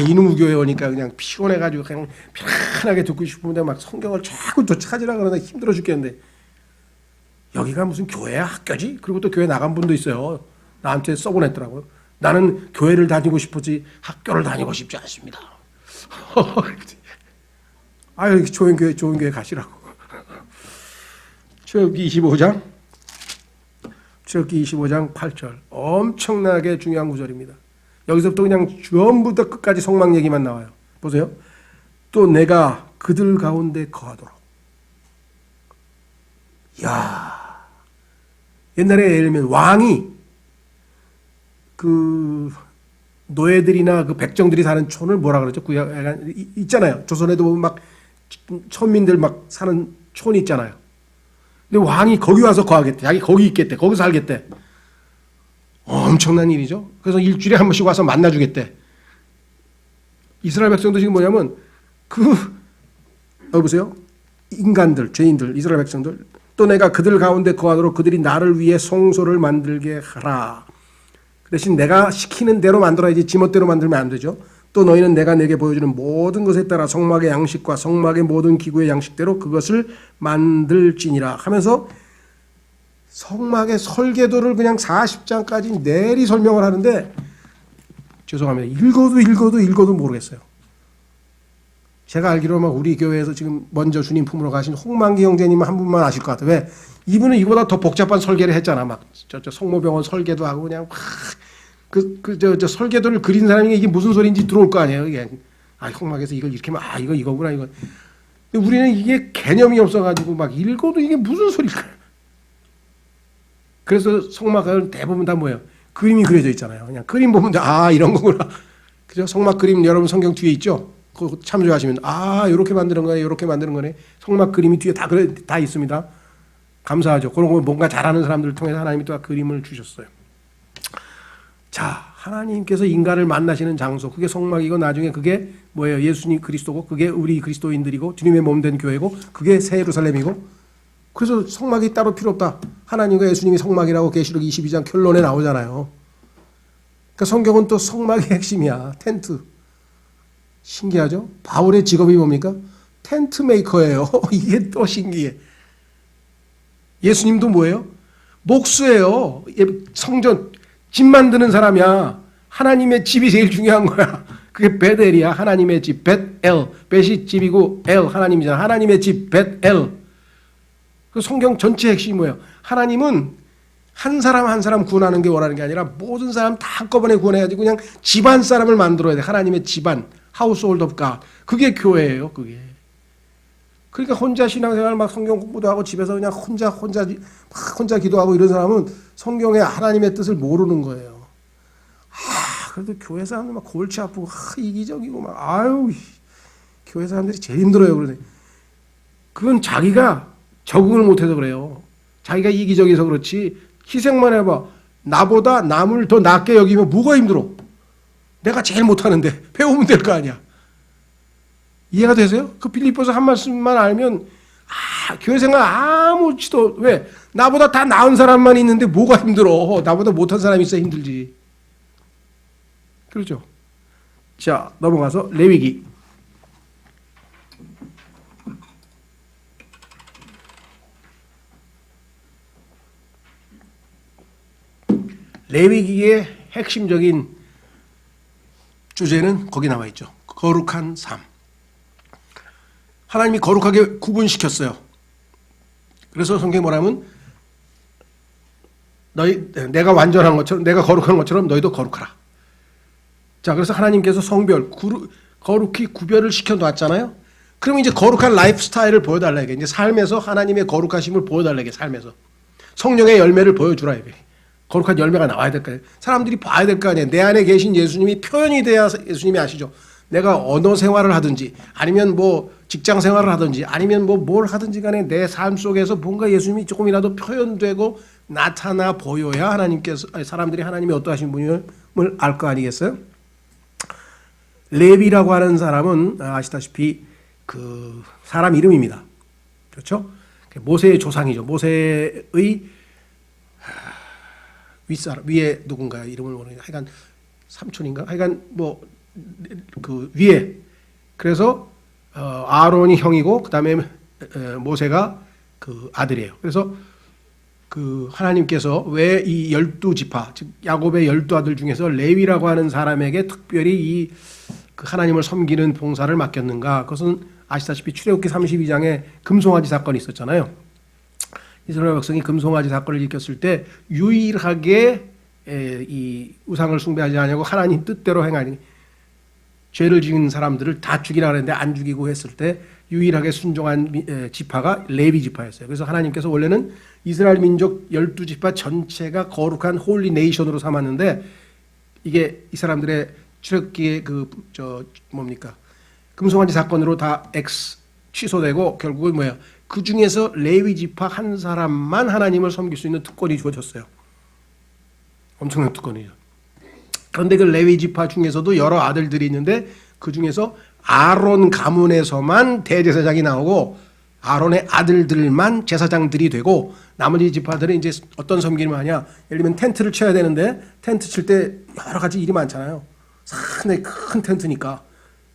이놈의 교회 오니까 그냥 피곤해가지고 그냥 편안하게 듣고 싶은데 막 성경을 자꾸 또 찾으라 그러는데 힘들어 죽겠는데 여기가 무슨 교회야? 학교지? 그리고 또 교회 나간 분도 있어요. 나한테 써보냈더라고요. 나는 교회를 다니고 싶었지 학교를 다니고 싶지 않습니다. 아유, 좋은 교회 가시라고. 출애굽기 25장 8절 엄청나게 중요한 구절입니다. 여기서부터 그냥 처음부터 끝까지 성막 얘기만 나와요. 보세요. 또 내가 그들 가운데 거하도록. 야, 옛날에 예를 들면 왕이 그 노예들이나 그 백정들이 사는 촌을 뭐라 그러죠? 있잖아요. 조선에도 보면 막 천민들 막 사는 촌이 있잖아요. 근데 왕이 거기 와서 거하겠대. 자기 거기 있겠대. 거기 살겠대. 엄청난 일이죠. 그래서 일주일에 한 번씩 와서 만나주겠대. 이스라엘 백성도 지금 뭐냐면 보세요. 인간들, 죄인들, 이스라엘 백성들. 또 내가 그들 가운데 거하도록 그들이 나를 위해 성소를 만들게 하라. 그 대신 내가 시키는 대로 만들어야지 지멋대로 만들면 안 되죠. 또 너희는 내가 내게 보여주는 모든 것에 따라 성막의 양식과 성막의 모든 기구의 양식대로 그것을 만들지니라 하면서 성막의 설계도를 그냥 40장까지 내리 설명을 하는데 죄송합니다. 읽어도 모르겠어요. 제가 알기로 막 우리 교회에서 지금 먼저 주님 품으로 가신 홍만기 형제님은 한 분만 아실 것 같아요. 왜? 이분은 이보다 더 복잡한 설계를 했잖아. 막 저 성모병원 설계도 하고 그냥 저 설계도를 그린 사람이 이게 무슨 소리인지 들어올 거 아니에요. 이게 홍막에서 이걸 이렇게 하면 이거구나 이거. 근데 우리는 이게 개념이 없어가지고 막 읽어도 이게 무슨 소리일까? 그래서 성막은 대부분 다 뭐예요? 그림이 그려져 있잖아요. 그냥 그림 보면 이런 거구나. 그죠? 성막 그림 여러분 성경 뒤에 있죠? 그거 참조하시면 이렇게 만드는 거네, 이렇게 만드는 거네. 성막 그림이 뒤에 다 있습니다. 감사하죠. 그런 거 뭔가 잘하는 사람들을 통해서 하나님이 또 그림을 주셨어요. 자, 하나님께서 인간을 만나시는 장소, 그게 성막이고 나중에 그게 뭐예요? 예수님 그리스도고 그게 우리 그리스도인들이고 주님의 몸된 교회고 그게 새 예루살렘이고 그래서 성막이 따로 필요 없다. 하나님과 예수님이 성막이라고 계시록 22장 결론에 나오잖아요. 그러니까 성경은 또 성막의 핵심이야. 텐트. 신기하죠? 바울의 직업이 뭡니까? 텐트 메이커예요. 이게 또 신기해. 예수님도 뭐예요? 목수예요. 성전 집 만드는 사람이야. 하나님의 집이 제일 중요한 거야. 그게 베델이야. 하나님의 집. 벳엘. 벳이 집이고 엘 하나님이잖아. 하나님의 집 벳엘. 그 성경 전체 핵심이 뭐예요? 하나님은 한 사람 한 사람 구원하는 게 원하는 게 아니라 모든 사람 다 한꺼번에 구원해야지 그냥 집안 사람을 만들어야 돼. 하나님의 집안. 하우스홀드 오브 갓. 그게 교회예요. 그게. 그러니까 혼자 신앙생활 막 성경 공부도 하고 집에서 그냥 혼자 기도하고 이런 사람은 성경의 하나님의 뜻을 모르는 거예요. 그래도 교회 사람들 막 골치 아프고 이기적이고 막 교회 사람들이 제일 힘들어요. 그러네. 그건 자기가 적응을 못해서 그래요. 자기가 이기적이어서 그렇지 희생만 해봐. 나보다 남을 더 낫게 여기면 뭐가 힘들어? 내가 제일 못하는데 배우면 될 거 아니야. 이해가 되세요? 그 빌립보서 한 말씀만 알면 교회 생활 아무렇지도 왜? 나보다 다 나은 사람만 있는데 뭐가 힘들어? 나보다 못한 사람이 있어야 힘들지. 그렇죠? 자, 넘어가서 레위기. 레위기의 핵심적인 주제는 거기 나와 있죠. 거룩한 삶. 하나님이 거룩하게 구분시켰어요. 그래서 성경이 뭐라면 내가 완전한 것처럼 내가 거룩한 것처럼 너희도 거룩하라. 자, 그래서 하나님께서 성별 거룩히 구별을 시켜놨잖아요. 그럼 이제 거룩한 라이프 스타일을 보여달라 이게 이제 삶에서 하나님의 거룩하심을 보여달라 이게 삶에서 성령의 열매를 보여주라 이게 거룩한 열매가 나와야 될 거예요. 사람들이 봐야 될 거 아니에요. 내 안에 계신 예수님이 표현이 돼야 예수님이 아시죠. 내가 언어 생활을 하든지 아니면 뭐 직장 생활을 하든지 아니면 뭐 뭘 하든지 간에 내 삶 속에서 뭔가 예수님이 조금이라도 표현되고 나타나 보여야 하나님께서 사람들이 하나님이 어떠하신 분임을 알 거 아니겠어요? 레위라고 하는 사람은 아시다시피 그 사람 이름입니다. 그렇죠? 모세의 조상이죠. 모세의 윗사람 위에 누군가 이름을 모르겠는데 하여간 삼촌인가? 하여간 뭐 그 위에 그래서 아론이 형이고 그다음에 모세가 그 아들이에요. 그래서 그 하나님께서 왜 이 12지파 즉 야곱의 12아들 중에서 레위라고 하는 사람에게 특별히 그 하나님을 섬기는 봉사를 맡겼는가? 그것은 아시다시피 출애굽기 32장에 금송아지 사건이 있었잖아요. 이스라엘 백성이 금송아지 사건을 일으켰을 때 유일하게 이 우상을 숭배하지 않냐고 하나님 뜻대로 행하니 죄를 지은 사람들을 다 죽이라 그랬는데 안 죽이고 했을 때 유일하게 순종한 지파가 레위 지파였어요. 그래서 하나님께서 원래는 이스라엘 민족 12지파 전체가 거룩한 홀리 네이션으로 삼았는데 이게 이 사람들의 출애굽기의 금송아지 사건으로 다 취소되고 결국은 뭐예요? 그 중에서 레위 지파 한 사람만 하나님을 섬길 수 있는 특권이 주어졌어요. 엄청난 특권이죠. 그런데 그 레위 지파 중에서도 여러 아들들이 있는데 그 중에서 아론 가문에서만 대제사장이 나오고 아론의 아들들만 제사장들이 되고 나머지 지파들은 이제 어떤 섬김을 하냐? 예를 들면 텐트를 쳐야 되는데 텐트 칠 때 여러 가지 일이 많잖아요. 상당히 큰 텐트니까.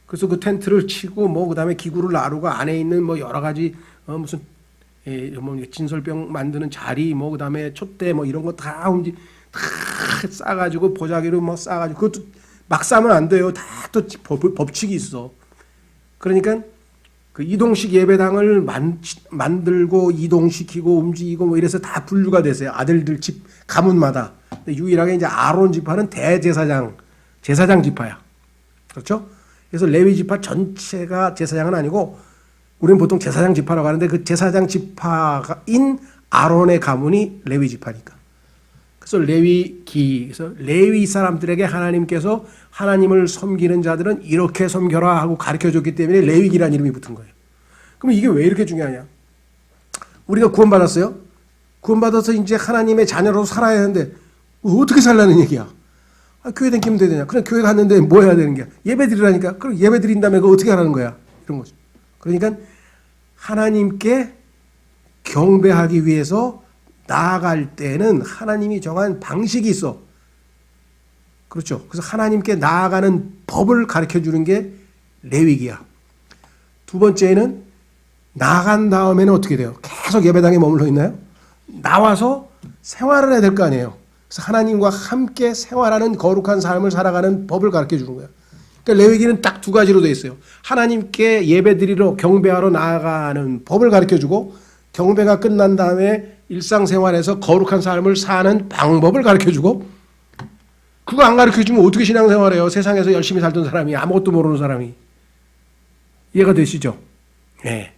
그래서 그 텐트를 치고 뭐 그다음에 기구를 나르고 안에 있는 뭐 여러 가지 무슨 뭐 진설병 만드는 자리 뭐 그다음에 촛대 뭐 이런 거 다 싸가지고 보자기로 뭐 싸가지고 그것도 막 싸면 안 돼요. 다 또 법칙이 있어. 그러니까 그 이동식 예배당을 만들고 이동시키고 움직이고 뭐 이래서 다 분류가 됐어요. 아들들 집 가문마다. 근데 유일하게 이제 아론 지파는 대제사장, 제사장 지파야. 그렇죠? 그래서 레위 지파 전체가 제사장은 아니고 우리는 보통 제사장 지파라고 하는데 그 제사장 지파인 아론의 가문이 레위 지파니까. 그래서 그래서 레위 사람들에게 하나님께서 하나님을 섬기는 자들은 이렇게 섬겨라 하고 가르쳐줬기 때문에 레위기라는 이름이 붙은 거예요. 그럼 이게 왜 이렇게 중요하냐? 우리가 구원받았어요. 구원받아서 이제 하나님의 자녀로 살아야 하는데 어떻게 살라는 얘기야? 교회 다니면 되냐? 그냥 교회 갔는데 뭐 해야 되는 거야? 예배 드리라니까. 그럼 예배 드린 다음에 그거 어떻게 하라는 거야? 이런 거죠. 그러니까 하나님께 경배하기 위해서 나아갈 때는 하나님이 정한 방식이 있어. 그렇죠. 그래서 하나님께 나아가는 법을 가르쳐주는 게 레위기야. 두 번째는 나간 다음에는 어떻게 돼요? 계속 예배당에 머물러 있나요? 나와서 생활을 해야 될 거 아니에요. 그래서 하나님과 함께 생활하는 거룩한 삶을 살아가는 법을 가르쳐주는 거야. 그러니까 레위기는 딱 두 가지로 되어 있어요. 하나님께 예배드리러 경배하러 나아가는 법을 가르쳐주고 경배가 끝난 다음에 일상생활에서 거룩한 삶을 사는 방법을 가르쳐주고 그거 안 가르쳐주면 어떻게 신앙생활해요? 세상에서 열심히 살던 사람이 아무것도 모르는 사람이. 이해가 되시죠? 네.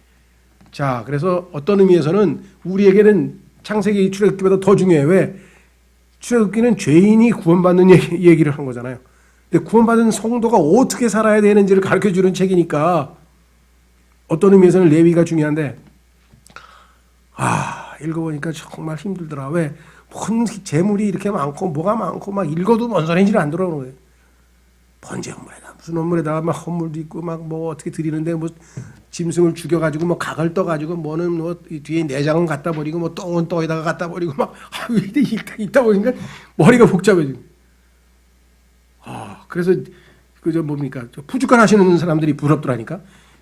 자, 그래서 어떤 의미에서는 우리에게는 창세기 출애굽기보다 더 중요해요. 왜? 출애굽기는 죄인이 구원받는 얘기를 한 거잖아요. 근데 구원받은 성도가 어떻게 살아야 되는지를 가르쳐주는 책이니까 어떤 의미에서는 레위가 중요한데 읽어보니까 정말 힘들더라. 왜? 뭔 재물이 이렇게 많고 뭐가 많고 막 읽어도 뭔 소리인지는 안 들어오는 거예요. 번제 헌물에다 무슨 헌물에다가 막 헌물도 있고 막 뭐 어떻게 드리는데 뭐 짐승을 죽여가지고 뭐 각을 떠가지고 뭐는 뭐 뒤에 내장은 갖다 버리고 뭐 똥은 떠에다가 갖다 버리고 막 읽다 보니까 머리가 복잡해지고. 그래서 그저 뭡니까 푸주간 하시는 사람들이 부럽더라니까.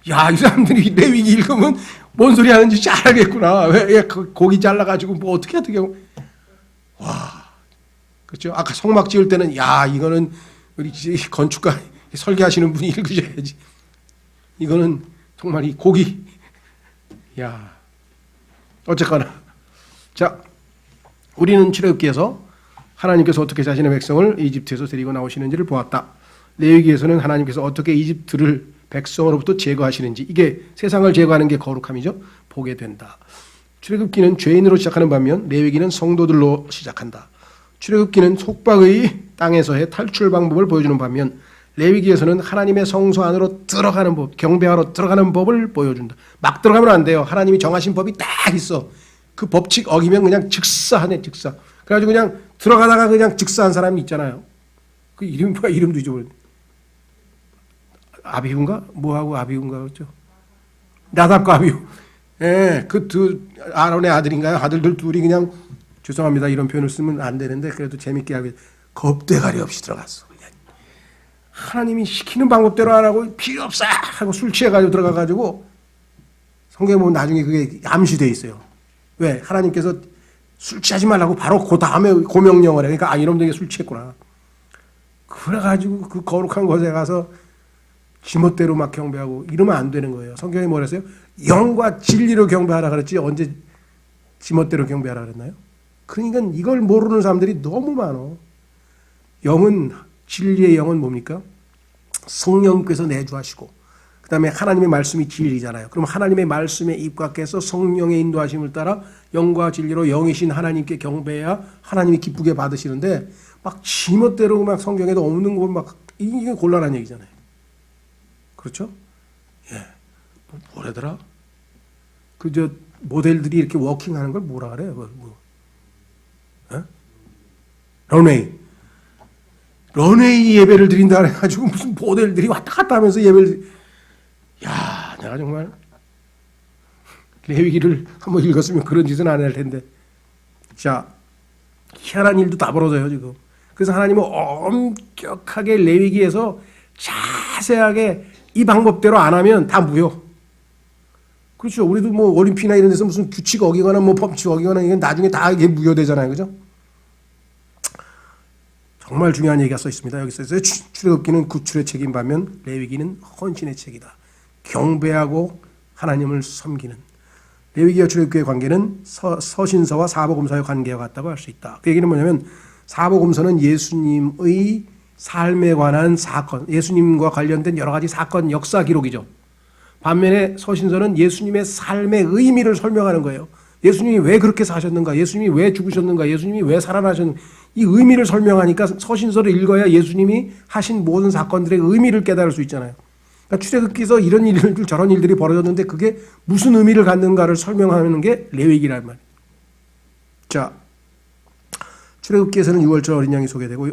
야, 이 사람들이 레위기 읽으면 뭔 소리 하는지 잘 알겠구나. 왜 고기 잘라가지고 뭐 어떻게 하고. 와, 그렇죠. 아까 성막 지을 때는 야, 이거는 우리 건축가 설계하시는 분이 읽으셔야지. 이거는 정말 이 고기. 야, 어쨌거나 자, 우리는 출애굽기에서 하나님께서 어떻게 자신의 백성을 이집트에서 데리고 나오시는지를 보았다. 레위기에서는 하나님께서 어떻게 이집트를 백성으로부터 제거하시는지, 이게 세상을 제거하는 게 거룩함이죠. 보게 된다. 출애굽기는 죄인으로 시작하는 반면 레위기는 성도들로 시작한다. 출애굽기는 속박의 땅에서의 탈출 방법을 보여주는 반면 레위기에서는 하나님의 성소 안으로 들어가는 법, 경배하러 들어가는 법을 보여준다. 막 들어가면 안 돼요. 하나님이 정하신 법이 딱 있어. 그 법칙 어기면 그냥 즉사하네, 즉사. 그래가지고 그냥 들어가다가 그냥 즉사한 사람이 있잖아요. 그 이름이 뭐야? 이름도 잊어버렸네. 아비후인가? 뭐하고 아비후인가 그렇죠? 나답과 아비후. 예, 그 두 아론의 아들인가요? 아들들 둘이 그냥 죄송합니다. 이런 표현을 쓰면 안 되는데 그래도 재밌게 하게 겁대가리 없이 들어갔어. 그냥. 하나님이 시키는 방법대로 안 하고 필요 없어 하고 술 취해가지고 들어가가지고 성경에 보면 나중에 그게 암시돼 있어요. 왜? 하나님께서 술 취하지 말라고 바로 그 다음에 고명령을 해. 그러니까 이놈들이 술 취했구나. 그래가지고 그 거룩한 곳에 가서 지멋대로 막 경배하고 이러면 안 되는 거예요. 성경이 뭐랬어요? 영과 진리로 경배하라 그랬지 언제 지멋대로 경배하라 그랬나요? 그러니까 이걸 모르는 사람들이 너무 많어. 영은, 진리의 영은 뭡니까? 성령께서 내주하시고 그 다음에 하나님의 말씀이 진리잖아요. 그럼 하나님의 말씀에 입각해서 성령의 인도하심을 따라 영과 진리로 영이신 하나님께 경배해야 하나님이 기쁘게 받으시는데 막 지멋대로 막 성경에도 없는 거 막 이게 곤란한 얘기잖아요. 그렇죠? 예. 뭐라더라? 그저 모델들이 이렇게 워킹하는 걸 뭐라 그래요? 뭐. 예? 런웨이 예배를 드린다 그래가지고 무슨 모델들이 왔다 갔다 하면서 예배를. 야, 내가 정말 레위기를 한번 읽었으면 그런 짓은 안 할 텐데. 자, 희한한 일도 다 벌어져요 지금. 그래서 하나님은 엄격하게 레위기에서 자세하게 이 방법대로 안 하면 다 무효. 그렇죠. 우리도 뭐 올림픽이나 이런 데서 무슨 규칙 어기거나 뭐 법칙 어기거나 이건 나중에 다 이게 무효되잖아요. 그죠? 정말 중요한 얘기가 써 있습니다. 여기 써 있어요. 출애굽기는 구출의 책임 반면 레위기는 헌신의 책이다. 경배하고 하나님을 섬기는. 레위기와 출애굽기의 관계는 서신서와 사복음서의 관계와 같다고 할 수 있다. 그 얘기는 뭐냐면 사복음서는 예수님의 삶에 관한 사건, 예수님과 관련된 여러 가지 사건, 역사 기록이죠. 반면에 서신서는 예수님의 삶의 의미를 설명하는 거예요. 예수님이 왜 그렇게 사셨는가, 예수님이 왜 죽으셨는가, 예수님이 왜 살아나셨는가, 이 의미를 설명하니까 서신서를 읽어야 예수님이 하신 모든 사건들의 의미를 깨달을 수 있잖아요. 그러니까 출애굽기에서 이런 일들, 저런 일들이 벌어졌는데 그게 무슨 의미를 갖는가를 설명하는 게 레위기란 말이에요. 자, 출애굽기에서는 유월절 어린 양이 소개되고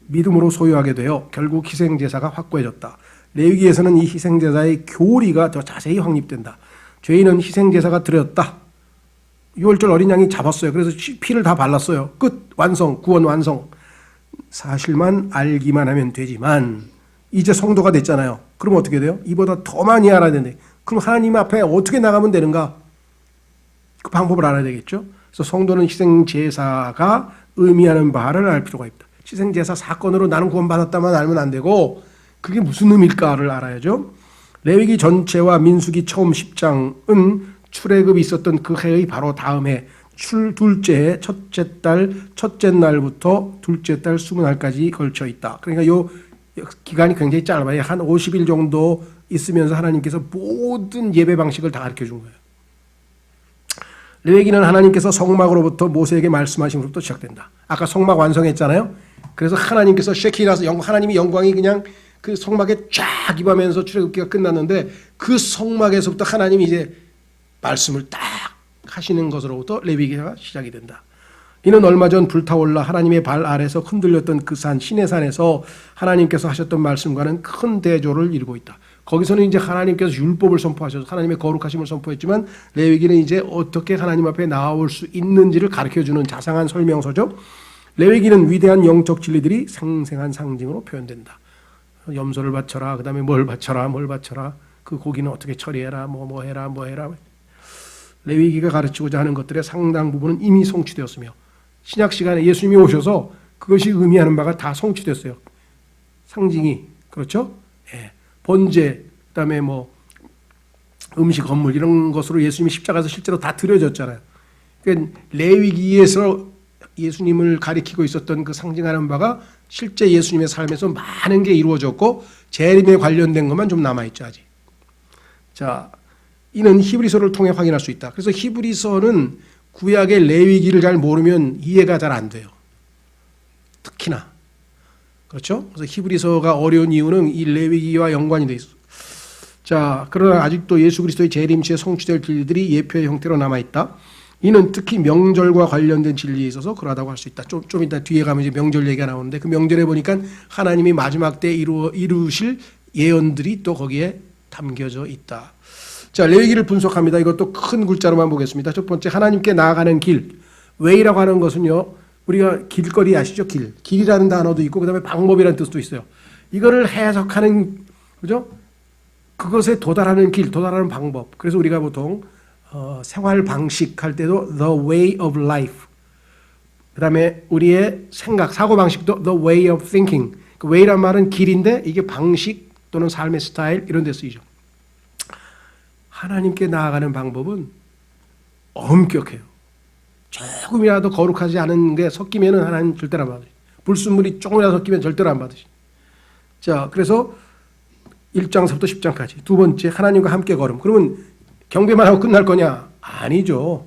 믿음으로 소유하게 되어 결국 희생제사가 확고해졌다. 레위기에서는 이 희생제사의 교리가 더 자세히 확립된다. 죄인은 희생제사가 드렸다. 6월절 어린 양이 잡았어요. 그래서 피를 다 발랐어요. 끝. 완성. 구원 완성. 사실만 알기만 하면 되지만 이제 성도가 됐잖아요. 그럼 어떻게 돼요? 이보다 더 많이 알아야 되는데 그럼 하나님 앞에 어떻게 나가면 되는가? 그 방법을 알아야 되겠죠. 그래서 성도는 희생제사가 의미하는 바를 알 필요가 있다. 희생제사 사건으로 나는 구원받았다만 알면 안 되고 그게 무슨 의미일까를 알아야죠. 레위기 전체와 민수기 처음 10장은 출애굽이 있었던 그 해의 바로 다음 해 둘째 해 첫째 달 첫째 날부터 둘째 달 20날까지 걸쳐 있다. 그러니까 요 기간이 굉장히 짧아요. 한 50일 정도 있으면서 하나님께서 모든 예배 방식을 다 가르쳐 준 거예요. 레위기는 하나님께서 성막으로부터 모세에게 말씀하심으로부터 시작된다. 아까 성막 완성했잖아요. 그래서 하나님께서 쉐키나서 하나님이 영광이 그냥 그 성막에 쫙 입으면서 출애굽기가 끝났는데 그 성막에서부터 하나님이 이제 말씀을 딱 하시는 것으로부터 레위기가 시작이 된다. 이는 얼마 전 불타올라 하나님의 발 아래서 흔들렸던 그 산 시내산에서 하나님께서 하셨던 말씀과는 큰 대조를 이루고 있다. 거기서는 이제 하나님께서 율법을 선포하셔서 하나님의 거룩하심을 선포했지만 레위기는 이제 어떻게 하나님 앞에 나올 수 있는지를 가르쳐주는 자상한 설명서죠. 레위기는 위대한 영적 진리들이 생생한 상징으로 표현된다. 염소를 바쳐라, 그 다음에 뭘 바쳐라, 그 고기는 어떻게 처리해라, 뭐 해라. 레위기가 가르치고자 하는 것들의 상당 부분은 이미 성취되었으며 신약 시간에 예수님이 오셔서 그것이 의미하는 바가 다 성취됐어요. 상징이 그렇죠? 예. 번제, 그다음에 뭐 음식, 건물 이런 것으로 예수님이 십자가에서 실제로 다 드려졌잖아요. 그러니까 레위기에서 예수님을 가리키고 있었던 그 상징하는 바가 실제 예수님의 삶에서 많은 게 이루어졌고 재림에 관련된 것만 좀 남아있죠 아직. 자, 이는 히브리서를 통해 확인할 수 있다. 그래서 히브리서는 구약의 레위기를 잘 모르면 이해가 잘 안 돼요. 특히나. 그렇죠? 그래서 히브리서가 어려운 이유는 이 레위기와 연관이 돼 있어. 자, 그러나 아직도 예수 그리스도의 재림시에 성취될 진리들이 예표의 형태로 남아 있다. 이는 특히 명절과 관련된 진리에 있어서 그러하다고 할 수 있다. 좀 이따 뒤에 가면 이제 명절 얘기가 나오는데 그 명절에 보니까 하나님이 마지막 때 이루실 예언들이 또 거기에 담겨져 있다. 자, 레위기를 분석합니다. 이것도 큰 글자로만 보겠습니다. 첫 번째, 하나님께 나아가는 길. 웨이라고 하는 것은요, 우리가 길거리 아시죠? 길이라는 단어도 있고 그다음에 방법이라는 뜻도 있어요. 이거를 해석하는, 그죠? 그것에 도달하는 길, 도달하는 방법. 그래서 우리가 보통 생활 방식 할 때도 the way of life. 그다음에 우리의 생각, 사고 방식도 the way of thinking. 그 way란 말은 길인데 이게 방식 또는 삶의 스타일 이런 데 쓰이죠. 하나님께 나아가는 방법은 엄격해요. 조금이라도 거룩하지 않은 게 섞이면은 하나님 절대로 안 받으시. 불순물이 조금이라도 섞이면 절대로 안 받으시. 자, 그래서 1장서부터 10장까지. 두 번째, 하나님과 함께 걸음. 그러면 경배만 하고 끝날 거냐? 아니죠.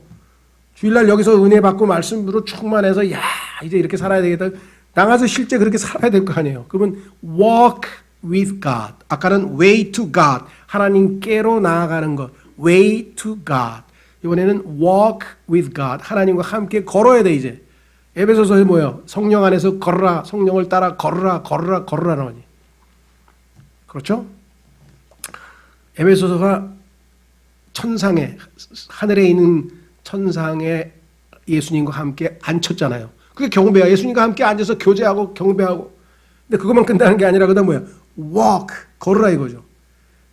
주일날 여기서 은혜 받고 말씀으로 충만해서 야, 이제 이렇게 살아야 되겠다. 나가서 실제 그렇게 살아야 될 거 아니에요. 그러면 walk with God. 아까는 way to God. 하나님께로 나아가는 것. way to God. 이번에는 walk with God. 하나님과 함께 걸어야 돼 이제. 에베소서에 뭐예요? 성령 안에서 걸어라. 성령을 따라 걸어라는 거지. 그렇죠? 에베소서가 천상에, 하늘에 있는 천상에 예수님과 함께 앉혔잖아요. 그게 경배야. 예수님과 함께 앉아서 교제하고 경배하고. 근데 그것만 끝나는 게 아니라 그다음 뭐야? walk, 걸으라 이거죠.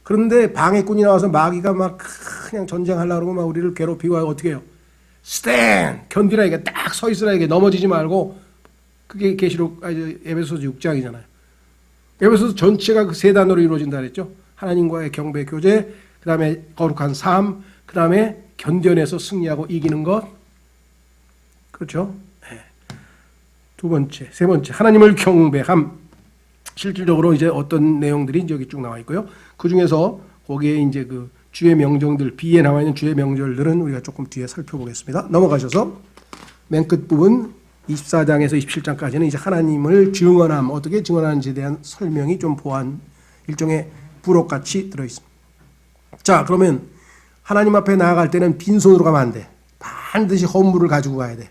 그런데 방해꾼이 나와서 마귀가 막 그냥 전쟁하려고 그러고 막 우리를 괴롭히고 어떻게 해요? stand, 견디라 이게 딱 서 있으라 이게 넘어지지 말고. 그게 계시록 에베소서 6장이잖아요. 에베소서 전체가 그 세 단어로 이루어진다 그랬죠. 하나님과의 경배 교제, 그다음에 거룩한 삶, 그다음에 견뎌내서 승리하고 이기는 것. 그렇죠? 네. 두 번째, 세 번째, 하나님을 경배함. 실질적으로 이제 어떤 내용들이 여기 쭉 나와 있고요. 그 중에서 거기에 이제 그 주의 명령들, B에 나와 있는 주의 명절들은 우리가 조금 뒤에 살펴보겠습니다. 넘어가셔서 맨 끝 부분 24장에서 27장까지는 이제 하나님을 증언함, 어떻게 증언하는지에 대한 설명이 좀 보완, 일종의 부록같이 들어있습니다. 자, 그러면 하나님 앞에 나아갈 때는 빈손으로 가면 안 돼. 반드시 헌물을 가지고 가야 돼.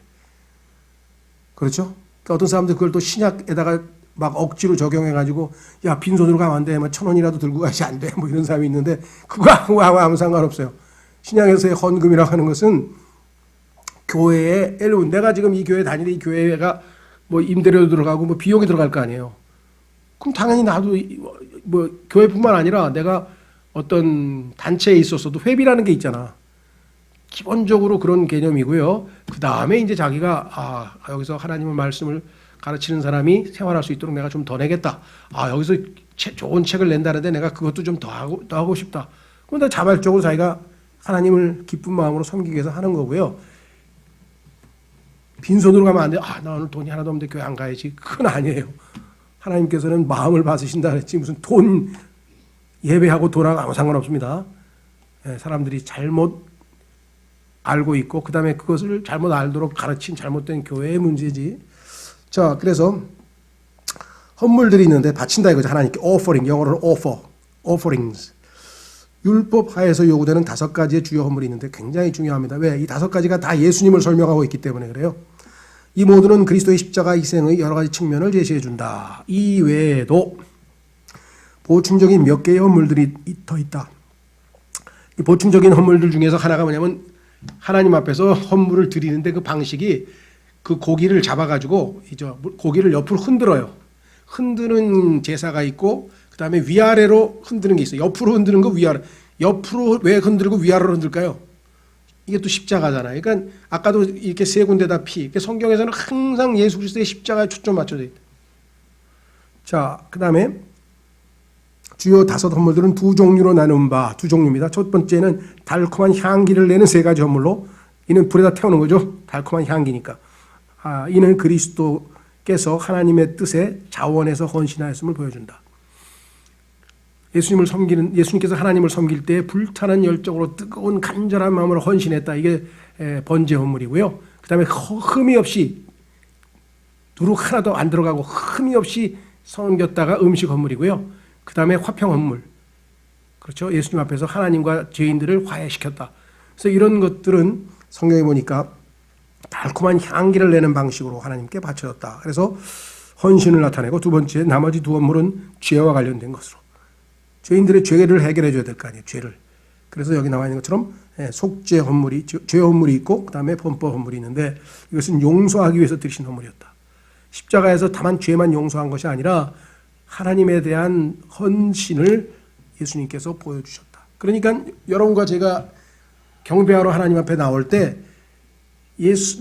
그렇죠? 그러니까 어떤 사람들 그걸 또 신약에다가 막 억지로 적용해가지고 야, 빈손으로 가면 안 돼. 뭐 1,000원이라도 들고 가시 안 돼. 뭐 이런 사람이 있는데 그거하고 아무 상관없어요. 신약에서의 헌금이라고 하는 것은 교회에, 내가 지금 이 교회 다니는 이 교회가 뭐 임대료도 들어가고 뭐 비용이 들어갈 거 아니에요. 그럼 당연히 나도 뭐 교회뿐만 아니라 내가 어떤 단체에 있었어도 회비라는 게 있잖아. 기본적으로 그런 개념이고요. 그 다음에 이제 자기가 여기서 하나님의 말씀을 가르치는 사람이 생활할 수 있도록 내가 좀 더 내겠다. 여기서 좋은 책을 낸다는데 내가 그것도 좀 더 하고 싶다. 그럼 자발적으로 자기가 하나님을 기쁜 마음으로 섬기기 위해서 하는 거고요. 빈손으로 가면 안 돼. 나 오늘 돈이 하나도 없는데 교회 안 가야지. 그건 아니에요. 하나님께서는 마음을 받으신다 그랬지 무슨 돈 예배하고 돈하고 아무 상관없습니다. 사람들이 잘못 알고 있고 그 다음에 그것을 잘못 알도록 가르친 잘못된 교회의 문제지. 자, 그래서 헌물들이 있는데 바친다 이거죠. 하나님께 offering, 영어로는 offerings. 율법 하에서 요구되는 5가지의 주요 헌물이 있는데 굉장히 중요합니다. 왜? 이 5가지가 다 예수님을 설명하고 있기 때문에 그래요. 이 모두는 그리스도의 십자가 희생의 여러 가지 측면을 제시해 준다. 이 외에도 보충적인 몇 개의 헌물들이 더 있다. 이 보충적인 헌물들 중에서 하나가 뭐냐면 하나님 앞에서 헌물을 드리는데 그 방식이 그 고기를 잡아가지고 이제 고기를 옆으로 흔들어요. 흔드는 제사가 있고 그 다음에 위아래로 흔드는 게 있어요. 옆으로 흔드는 거 위아래. 옆으로 왜 흔들고 위아래로 흔들까요? 이게 또 십자가잖아요. 그러니까 아까도 이렇게 세 군데다 성경에서는 항상 예수 그리스도의 십자가에 초점 맞춰져 있다. 자, 그 다음에 주요 5 헌물들은 2 종류로 나눈 바, 2 종류입니다. 첫 번째는 달콤한 향기를 내는 3가지 헌물로, 이는 불에다 태우는 거죠. 달콤한 향기니까. 이는 그리스도께서 하나님의 뜻에 자원해서 헌신하였음을 보여준다. 예수님께서 하나님을 섬길 때 불타는 열정으로 뜨거운 간절한 마음으로 헌신했다. 이게 번제 헌물이고요. 그 다음에 흠이 없이 누룩 하나도 안 들어가고 흠이 없이 섬겼다가 음식 헌물이고요. 그 다음에 화평 헌물. 그렇죠. 예수님 앞에서 하나님과 죄인들을 화해시켰다. 그래서 이런 것들은 성경에 보니까 달콤한 향기를 내는 방식으로 하나님께 바쳐졌다. 그래서 헌신을 나타내고, 두 번째 나머지 2 헌물은 죄와 관련된 것으로. 죄인들의 죄를 해결해 줘야 될 거 아니에요. 죄를. 그래서 여기 나와 있는 것처럼 속죄 헌물이, 죄 헌물이 있고 그 다음에 범법 헌물이 있는데, 이것은 용서하기 위해서 드리신 헌물이었다. 십자가에서 다만 죄만 용서한 것이 아니라 하나님에 대한 헌신을 예수님께서 보여주셨다. 그러니까 여러분과 제가 경배하러 하나님 앞에 나올 때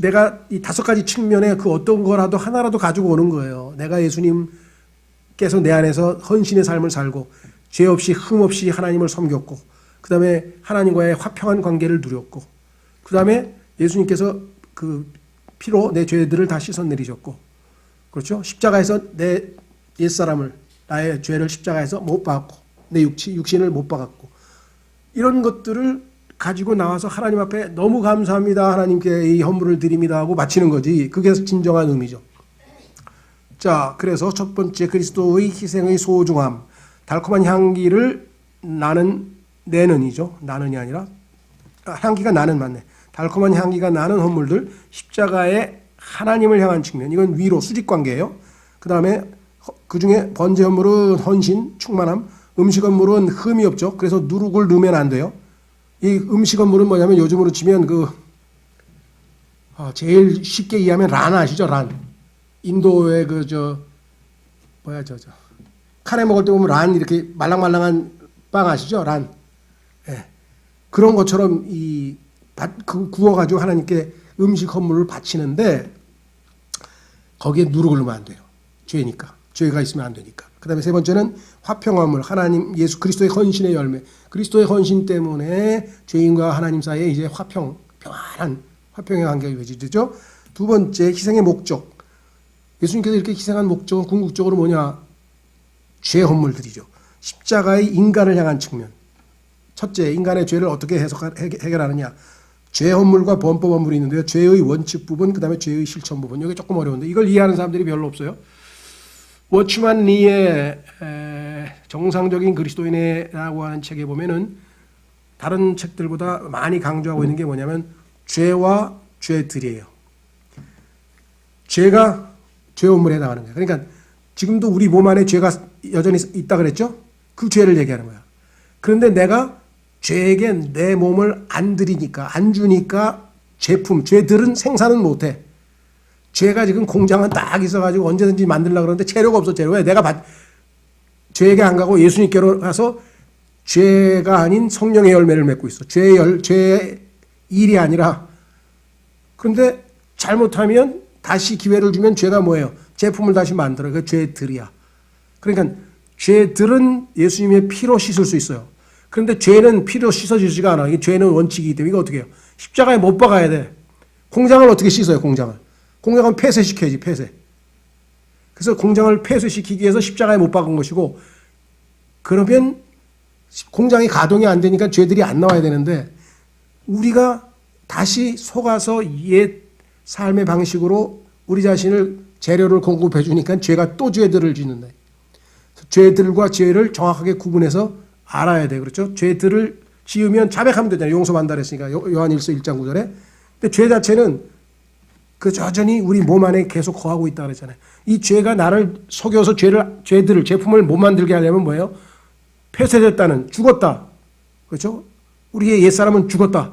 내가 이 5가지 측면에 그 어떤 거라도 하나라도 가지고 오는 거예요. 내가 예수님께서 내 안에서 헌신의 삶을 살고 죄 없이 흠 없이 하나님을 섬겼고, 그 다음에 하나님과의 화평한 관계를 누렸고, 그 다음에 예수님께서 그 피로 내 죄들을 다 씻어내리셨고, 그렇죠? 십자가에서 내 옛사람을, 나의 죄를 십자가에서 못 박았고, 내 육신을 못 박았고, 이런 것들을 가지고 나와서 하나님 앞에 너무 감사합니다, 하나님께 이 헌물을 드립니다 하고 바치는 거지. 그게 진정한 의미죠. 자, 그래서 첫 번째 그리스도의 희생의 소중함, 달콤한 향기를 내는이죠. 나는이 아니라 향기가 나는 맞네. 달콤한 향기가 나는 헌물들, 십자가의 하나님을 향한 측면, 이건 위로 수직관계예요. 그 다음에 그 중에 번제 헌물은 헌신, 충만함, 음식 헌물은 흠이 없죠. 그래서 누룩을 넣으면 안 돼요. 이 음식 헌물은 뭐냐면 요즘으로 치면 제일 쉽게 이해하면 란 아시죠? 란. 인도의 카레 먹을 때 보면 란 이렇게 말랑말랑한 빵 아시죠? 란. 예. 그런 것처럼 구워가지고 하나님께 음식 헌물을 바치는데 거기에 누룩을 넣으면 안 돼요. 죄니까. 죄가 있으면 안 되니까. 그 다음에 세 번째는 화평 헌물, 하나님 예수 그리스도의 헌신의 열매. 그리스도의 헌신 때문에 죄인과 하나님 사이에 이제 평안한 화평의 관계가 이루어지죠. 두 번째 희생의 목적. 예수님께서 이렇게 희생한 목적은 궁극적으로 뭐냐? 죄 헌물들이죠. 십자가의 인간을 향한 측면. 첫째, 인간의 죄를 어떻게 해결하느냐. 죄 헌물과 범법 헌물이 있는데요. 죄의 원칙 부분, 그 다음에 죄의 실천 부분. 이게 조금 어려운데 이걸 이해하는 사람들이 별로 없어요. 워치만 리의 정상적인 그리스도인이라고 하는 책에 보면은 다른 책들보다 많이 강조하고 있는 게 뭐냐면 죄와 죄들이에요. 죄가 죄 헌물에 해당하는 거예요. 그러니까 지금도 우리 몸 안에 죄가 여전히 있다 그랬죠? 그 죄를 얘기하는 거야. 그런데 내가 죄에게 내 몸을 안 드리니까, 안 주니까 죄들은 생산은 못해. 죄가 지금 공장은 딱 있어가지고 언제든지 만들려고 그러는데 재료가 없어. 왜? 내가 죄에게 안 가고 예수님께로 가서 죄가 아닌 성령의 열매를 맺고 있어. 죄의 일이 아니라. 그런데 잘못하면 다시 기회를 주면 죄가 뭐예요? 제품을 다시 만들어. 그 죄들이야. 그러니까 죄들은 예수님의 피로 씻을 수 있어요. 그런데 죄는 피로 씻어지지가 않아. 이게 죄는 원칙이기 때문에 이거 어떻게 해요? 십자가에 못 박아야 돼. 공장을 어떻게 씻어요? 공장은 폐쇄시켜야지, 폐쇄. 그래서 공장을 폐쇄시키기 위해서 십자가에 못 박은 것이고, 그러면 공장이 가동이 안 되니까 죄들이 안 나와야 되는데, 우리가 다시 속아서 옛 삶의 방식으로 우리 자신을 재료를 공급해 주니까 죄가 또 죄들을 짓는다. 죄들과 죄를 정확하게 구분해서 알아야 돼. 그렇죠? 죄들을 지으면 자백하면 되잖아요. 용서받는다 그랬으니까 요한일서 1장 9절에. 근데 죄 자체는 그 여전히 우리 몸 안에 계속 거하고 있다 그랬잖아요. 이 죄가 나를 속여서 제품을 못 만들게 하려면 뭐예요? 폐쇄됐다는, 죽었다. 그렇죠? 우리의 옛사람은 죽었다.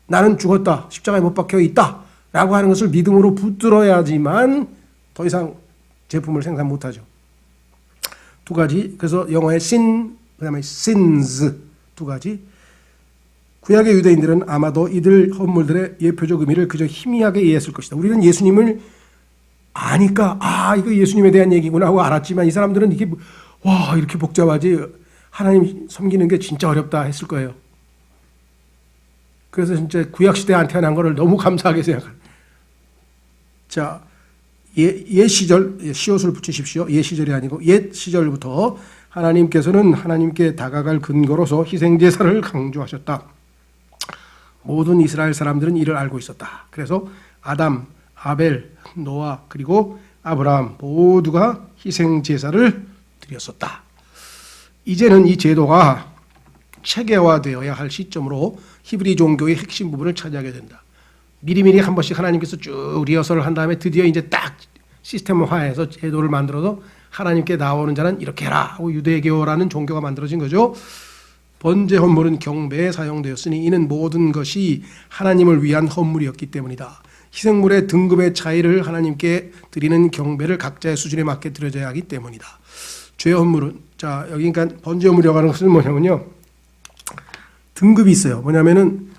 나는 죽었다. 십자가에 못 박혀 있다. 라고 하는 것을 믿음으로 붙들어야지만 더 이상 제품을 생산 못하죠. 두 가지. 그래서 영어의 sin, 그 다음에 sins 두 가지. 구약의 유대인들은 아마도 이들 헌물들의 예표적 의미를 그저 희미하게 이해했을 것이다. 우리는 예수님을 아니까 이거 예수님에 대한 얘기구나 하고 알았지만 이 사람들은 이게 와 이렇게 복잡하지 하나님 섬기는 게 진짜 어렵다 했을 거예요. 그래서 진짜 구약시대에 태어난 거를 너무 감사하게 생각합니다. 자, 옛 시절, 시옷을 붙이십시오. 옛 시절이 아니고 옛 시절부터 하나님께서는 하나님께 다가갈 근거로서 희생제사를 강조하셨다. 모든 이스라엘 사람들은 이를 알고 있었다. 그래서 아담, 아벨, 노아 그리고 아브라함 모두가 희생제사를 드렸었다. 이제는 이 제도가 체계화되어야 할 시점으로 히브리 종교의 핵심 부분을 차지하게 된다. 미리미리 한 번씩 하나님께서 쭉 리허설을 한 다음에 드디어 이제 딱 시스템화해서 제도를 만들어서 하나님께 나오는 자는 이렇게 해라 하고 유대교라는 종교가 만들어진 거죠. 번제 헌물은 경배에 사용되었으니 이는 모든 것이 하나님을 위한 헌물이었기 때문이다. 희생물의 등급의 차이를 하나님께 드리는 경배를 각자의 수준에 맞게 드려져야 하기 때문이다. 죄 헌물은 자 여기 그러니까 번제 헌물이라고 하는 것은 뭐냐면요. 등급이 있어요. 뭐냐면은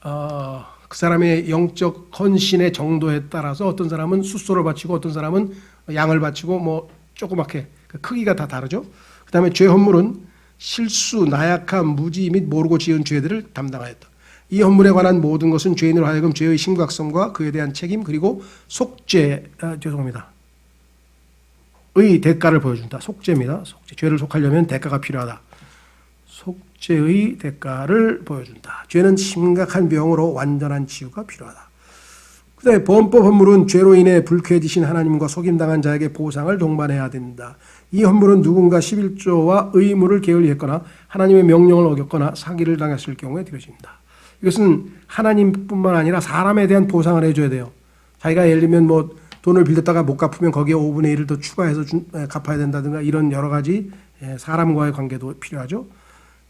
그 사람의 영적 헌신의 정도에 따라서 어떤 사람은 숫소를 바치고 어떤 사람은 양을 바치고 뭐 조그맣게 그 크기가 다 다르죠. 그다음에 죄 헌물은 실수, 나약함, 무지 및 모르고 지은 죄들을 담당하였다. 이 헌물에 관한 모든 것은 죄인으로 하여금 죄의 심각성과 그에 대한 책임 그리고 죄송합니다. 의 대가를 보여준다. 속죄입니다. 속죄. 죄를 속하려면 대가가 필요하다. 속죄의 대가를 보여준다. 죄는 심각한 병으로 완전한 치유가 필요하다. 그 다음에 범법 헌물은 죄로 인해 불쾌해지신 하나님과 속임당한 자에게 보상을 동반해야 된다. 이 헌물은 누군가 11조와 의무를 게을리했거나 하나님의 명령을 어겼거나 사기를 당했을 경우에 드려집니다. 이것은 하나님뿐만 아니라 사람에 대한 보상을 해줘야 돼요. 자기가 예를 들면 뭐 돈을 빌렸다가 못 갚으면 거기에 5분의 1을 더 추가해서 갚아야 된다든가 이런 여러 가지 사람과의 관계도 필요하죠.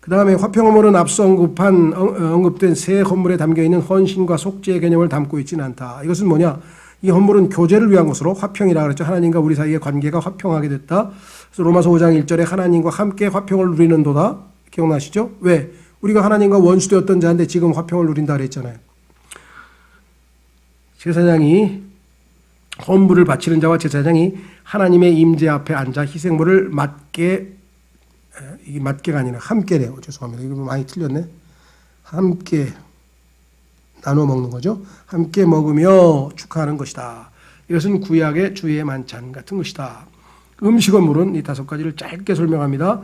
그 다음에 화평헌물은 앞서 언급된 새 헌물에 담겨있는 헌신과 속죄의 개념을 담고 있지는 않다. 이것은 뭐냐? 이 헌물은 교제를 위한 것으로 화평이라 그랬죠. 하나님과 우리 사이의 관계가 화평하게 됐다. 그래서 로마서 5장 1절에 하나님과 함께 화평을 누리는도다. 기억나시죠? 왜? 우리가 하나님과 원수되었던 자인데 지금 화평을 누린다 그랬잖아요. 제사장이 헌물을 바치는 자와 제사장이 하나님의 임재 앞에 앉아 희생물을 이게 맞게가 아니라 함께래요. 죄송합니다. 이거 많이 틀렸네. 함께 나눠 먹는 거죠. 함께 먹으며 축하하는 것이다. 이것은 구약의 주의 만찬 같은 것이다. 음식 헌물은 이 5가지를 짧게 설명합니다.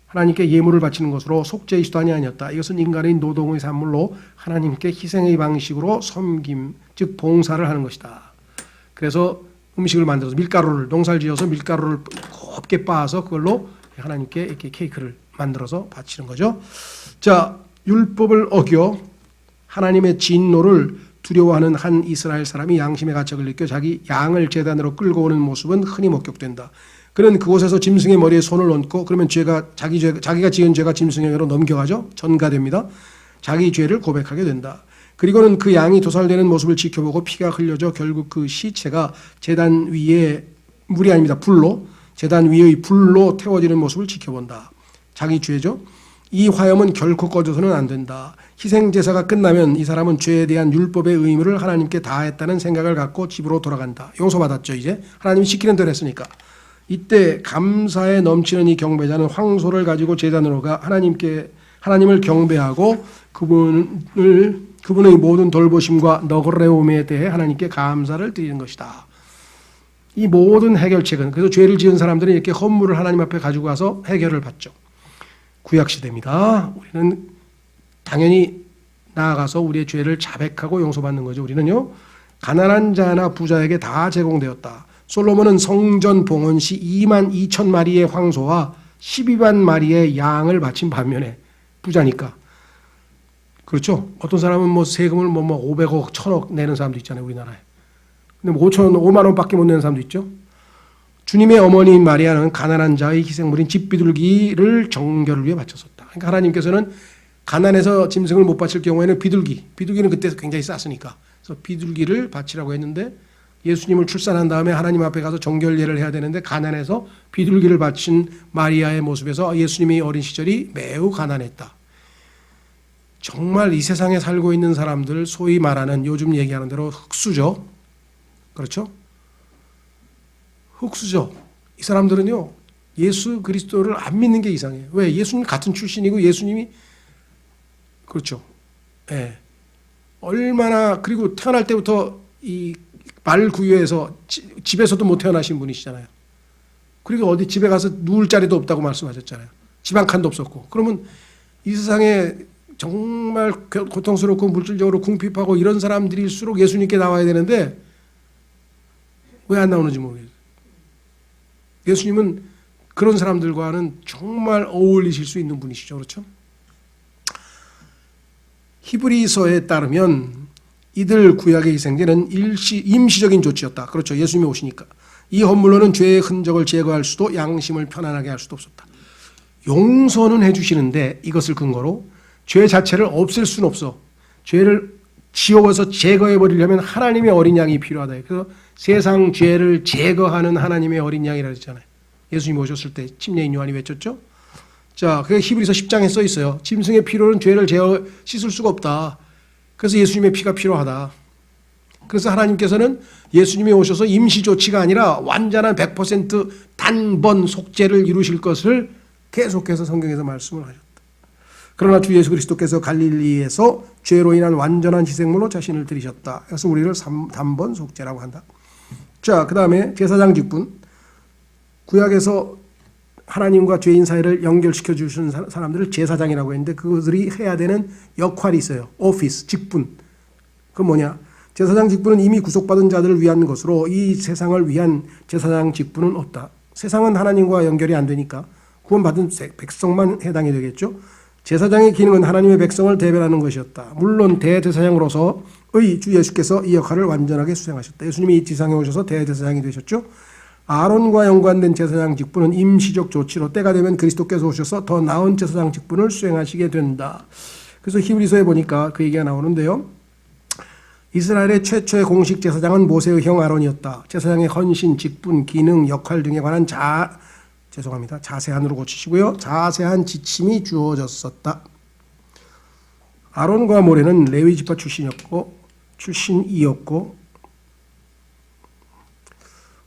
하나님께 예물을 바치는 것으로 속죄의 수단이 아니었다. 이것은 인간의 노동의 산물로 하나님께 희생의 방식으로 섬김, 즉 봉사를 하는 것이다. 그래서 음식을 만들어서 밀가루를 농사를 지어서 밀가루를 곱게 빻아서 그걸로 하나님께 이렇게 케이크를 만들어서 바치는 거죠. 자, 율법을 어겨 하나님의 진노를 두려워하는 한 이스라엘 사람이 양심의 가책을 느껴 자기 양을 제단으로 끌고 오는 모습은 흔히 목격된다. 그는 그곳에서 짐승의 머리에 손을 얹고 그러면 자기가 지은 죄가 짐승에게로 넘겨가죠. 전가됩니다. 자기 죄를 고백하게 된다. 그리고는 그 양이 도살되는 모습을 지켜보고 피가 흘려져 결국 그 시체가 제단 위에 물이 아닙니다. 불로 제단 위의 불로 태워지는 모습을 지켜본다. 자기 죄죠. 이 화염은 결코 꺼져서는 안 된다. 희생제사가 끝나면 이 사람은 죄에 대한 율법의 의무를 하나님께 다했다는 생각을 갖고 집으로 돌아간다. 용서받았죠. 이제 하나님이 시키는 대로 했으니까. 이때 감사에 넘치는 이 경배자는 황소를 가지고 제단으로 가 하나님을 경배하고 그분의 모든 돌보심과 너그러움에 대해 하나님께 감사를 드리는 것이다. 이 모든 해결책은 그래서 죄를 지은 사람들은 이렇게 헌물을 하나님 앞에 가지고 가서 해결을 받죠. 구약시대입니다. 우리는 당연히 나아가서 우리의 죄를 자백하고 용서받는 거죠. 우리는요. 가난한 자나 부자에게 다 제공되었다. 솔로몬은 성전 봉헌 시 22,000마리의 황소와 12만 마리의 양을 바친 반면에 부자니까. 그렇죠? 어떤 사람은 뭐 세금을 뭐 500억, 1000억 내는 사람도 있잖아요, 우리나라에. 근데 뭐 5만 원밖에 못 내는 사람도 있죠. 주님의 어머니인 마리아는 가난한 자의 희생물인 집비둘기를 정결을 위해 바쳤었다. 그러니까 하나님께서는 가난해서 짐승을 못 바칠 경우에는 비둘기는 그때 굉장히 쌌으니까. 그래서 비둘기를 바치라고 했는데 예수님을 출산한 다음에 하나님 앞에 가서 정결례를 해야 되는데 가난해서 비둘기를 바친 마리아의 모습에서 예수님이 어린 시절이 매우 가난했다. 정말 이 세상에 살고 있는 사람들, 소위 말하는 요즘 얘기하는 대로 흙수저. 그렇죠? 흙수저. 이 사람들은요, 예수 그리스도를 안 믿는 게 이상해요. 왜? 예수님 같은 출신이고 예수님이, 그렇죠. 예. 얼마나, 그리고 태어날 때부터 이 말구유에서 집에서도 못 태어나신 분이시잖아요. 그리고 어디 집에 가서 누울 자리도 없다고 말씀하셨잖아요. 집 한 칸도 없었고. 그러면 이 세상에 정말 고통스럽고 물질적으로 궁핍하고 이런 사람들일수록 예수님께 나와야 되는데 왜 안 나오는지 모르겠어요. 예수님은 그런 사람들과는 정말 어울리실 수 있는 분이시죠. 그렇죠? 히브리서에 따르면 이들 구약의 희생제는 임시적인 조치였다. 그렇죠. 예수님이 오시니까. 이 헌물로는 죄의 흔적을 제거할 수도 양심을 편안하게 할 수도 없었다. 용서는 해주시는데 이것을 근거로 죄 자체를 없앨 수는 없어. 죄를 지워서 제거해버리려면 하나님의 어린 양이 필요하다. 그래서 세상 죄를 제거하는 하나님의 어린 양이라 했잖아요. 예수님이 오셨을 때 침례인 요한이 외쳤죠. 자, 그게 히브리서 10장에 써 있어요. 짐승의 피로는 죄를 씻을 수가 없다. 그래서 예수님의 피가 필요하다. 그래서 하나님께서는 예수님이 오셔서 임시조치가 아니라 완전한 100% 단번 속죄를 이루실 것을 계속해서 성경에서 말씀을 하셨다. 그러나 주 예수 그리스도께서 갈릴리에서 죄로 인한 완전한 희생물로 자신을 드리셨다. 그래서 우리를 단번 속죄라고 한다. 자, 그 다음에 제사장 구약에서 하나님과 죄인 사이를 연결시켜 주시는 사람들을 제사장이라고 했는데 그들이 해야 되는 역할이 있어요. 오피스, 직분. 그건 뭐냐? 제사장 직분은 이미 구속받은 자들을 위한 것으로 이 세상을 위한 제사장 직분은 없다. 세상은 하나님과 연결이 안 되니까 구원받은 백성만 해당이 되겠죠. 제사장의 기능은 하나님의 백성을 대변하는 것이었다. 물론 대제사장으로서의 주 예수께서 이 역할을 완전하게 수행하셨다. 예수님이 이 지상에 오셔서 대제사장이 되셨죠. 아론과 연관된 제사장 직분은 임시적 조치로 때가 되면 그리스도께서 오셔서 더 나은 제사장 직분을 수행하시게 된다. 그래서 히브리서에 보니까 그 얘기가 나오는데요. 이스라엘의 최초의 공식 제사장은 모세의 형 아론이었다. 제사장의 헌신, 직분, 기능, 역할 등에 관한 자세한으로 고치시고요. 자세한 지침이 주어졌었다. 아론과 모레는 레위 지파 출신이었고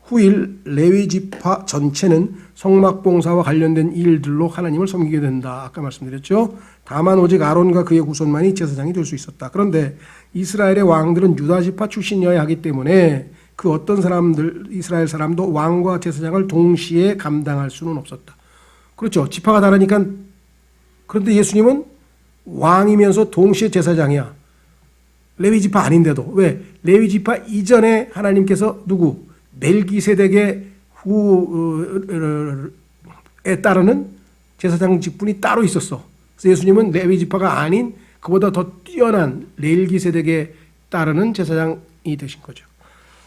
후일 레위 지파 전체는 성막봉사와 관련된 일들로 하나님을 섬기게 된다. 아까 말씀드렸죠. 다만 오직 아론과 그의 후손만이 제사장이 될 수 있었다. 그런데 이스라엘의 왕들은 유다 지파 출신이어야 하기 때문에 그 어떤 사람들, 이스라엘 사람도 왕과 제사장을 동시에 감당할 수는 없었다. 그렇죠. 지파가 다르니까. 그런데 예수님은 왕이면서 동시에 제사장이야. 레위 지파 아닌데도. 왜? 레위 지파 이전에 하나님께서 누구? 멜기세덱의 후에 따르는 제사장 직분이 따로 있었어. 그래서 예수님은 레위 지파가 아닌 그보다 더 뛰어난 멜기세덱에 따르는 제사장이 되신 거죠.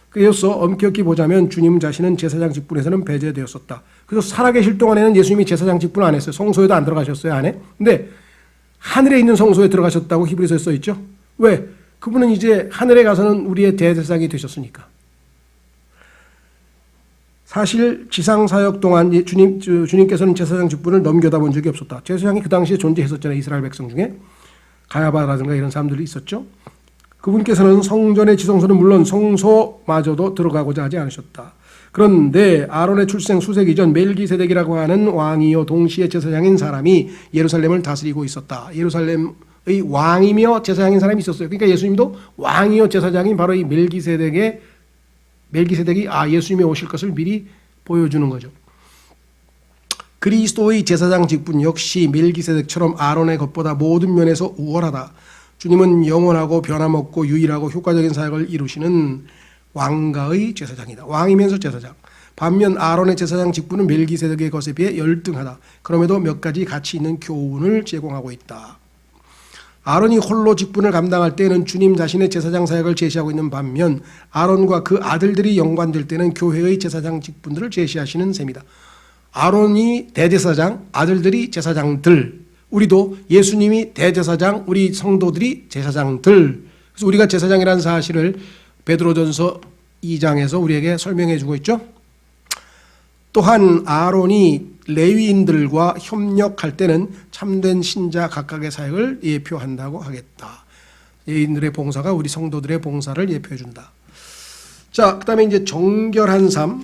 그래서 엄격히 보자면 주님 자신은 제사장 직분에서는 배제되었었다. 그래서 살아계실 동안에는 예수님이 제사장 직분 안 했어요. 성소에도 안 들어가셨어요, 안에. 근데 하늘에 있는 성소에 들어가셨다고 히브리서에 써 있죠. 왜? 그분은 이제 하늘에 가서는 우리의 대제사장이 되셨으니까. 사실 지상 사역 동안 주님께서는 제사장 직분을 넘겨다 본 적이 없었다. 제사장이 그 당시에 존재했었잖아요. 이스라엘 백성 중에 가야바라든가 이런 사람들이 있었죠. 그분께서는 성전의 지성소는 물론 성소마저도 들어가고자 하지 않으셨다. 그런데 아론의 출생 수세기 전 멜기세덱이라고 하는 왕이요 동시에 제사장인 사람이 예루살렘을 다스리고 있었다. 예루살렘의 왕이며 제사장인 사람이 있었어요. 그러니까 예수님도 왕이요 제사장인 바로 이 멜기세덱이 예수님이 오실 것을 미리 보여주는 거죠. 그리스도의 제사장 직분 역시 멜기세덱처럼 아론의 것보다 모든 면에서 우월하다. 주님은 영원하고 변함없고 유일하고 효과적인 사역을 이루시는 왕가의 제사장이다. 왕이면서 제사장. 반면 아론의 제사장 직분은 멜기세덱의 것에 비해 열등하다. 그럼에도 몇 가지 가치 있는 교훈을 제공하고 있다. 아론이 홀로 직분을 감당할 때에는 주님 자신의 제사장 사역을 제시하고 있는 반면 아론과 그 아들들이 연관될 때는 교회의 제사장 직분들을 제시하시는 셈이다. 아론이 대제사장, 아들들이 제사장들, 우리도 예수님이 대제사장, 우리 성도들이 제사장들. 그래서 우리가 제사장이라는 사실을 베드로전서 2장에서 우리에게 설명해 주고 있죠. 또한 아론이 레위인들과 협력할 때는 참된 신자 각각의 사역을 예표한다고 하겠다. 레위인들의 봉사가 우리 성도들의 봉사를 예표해 준다. 자, 그다음에 이제 정결한 삶.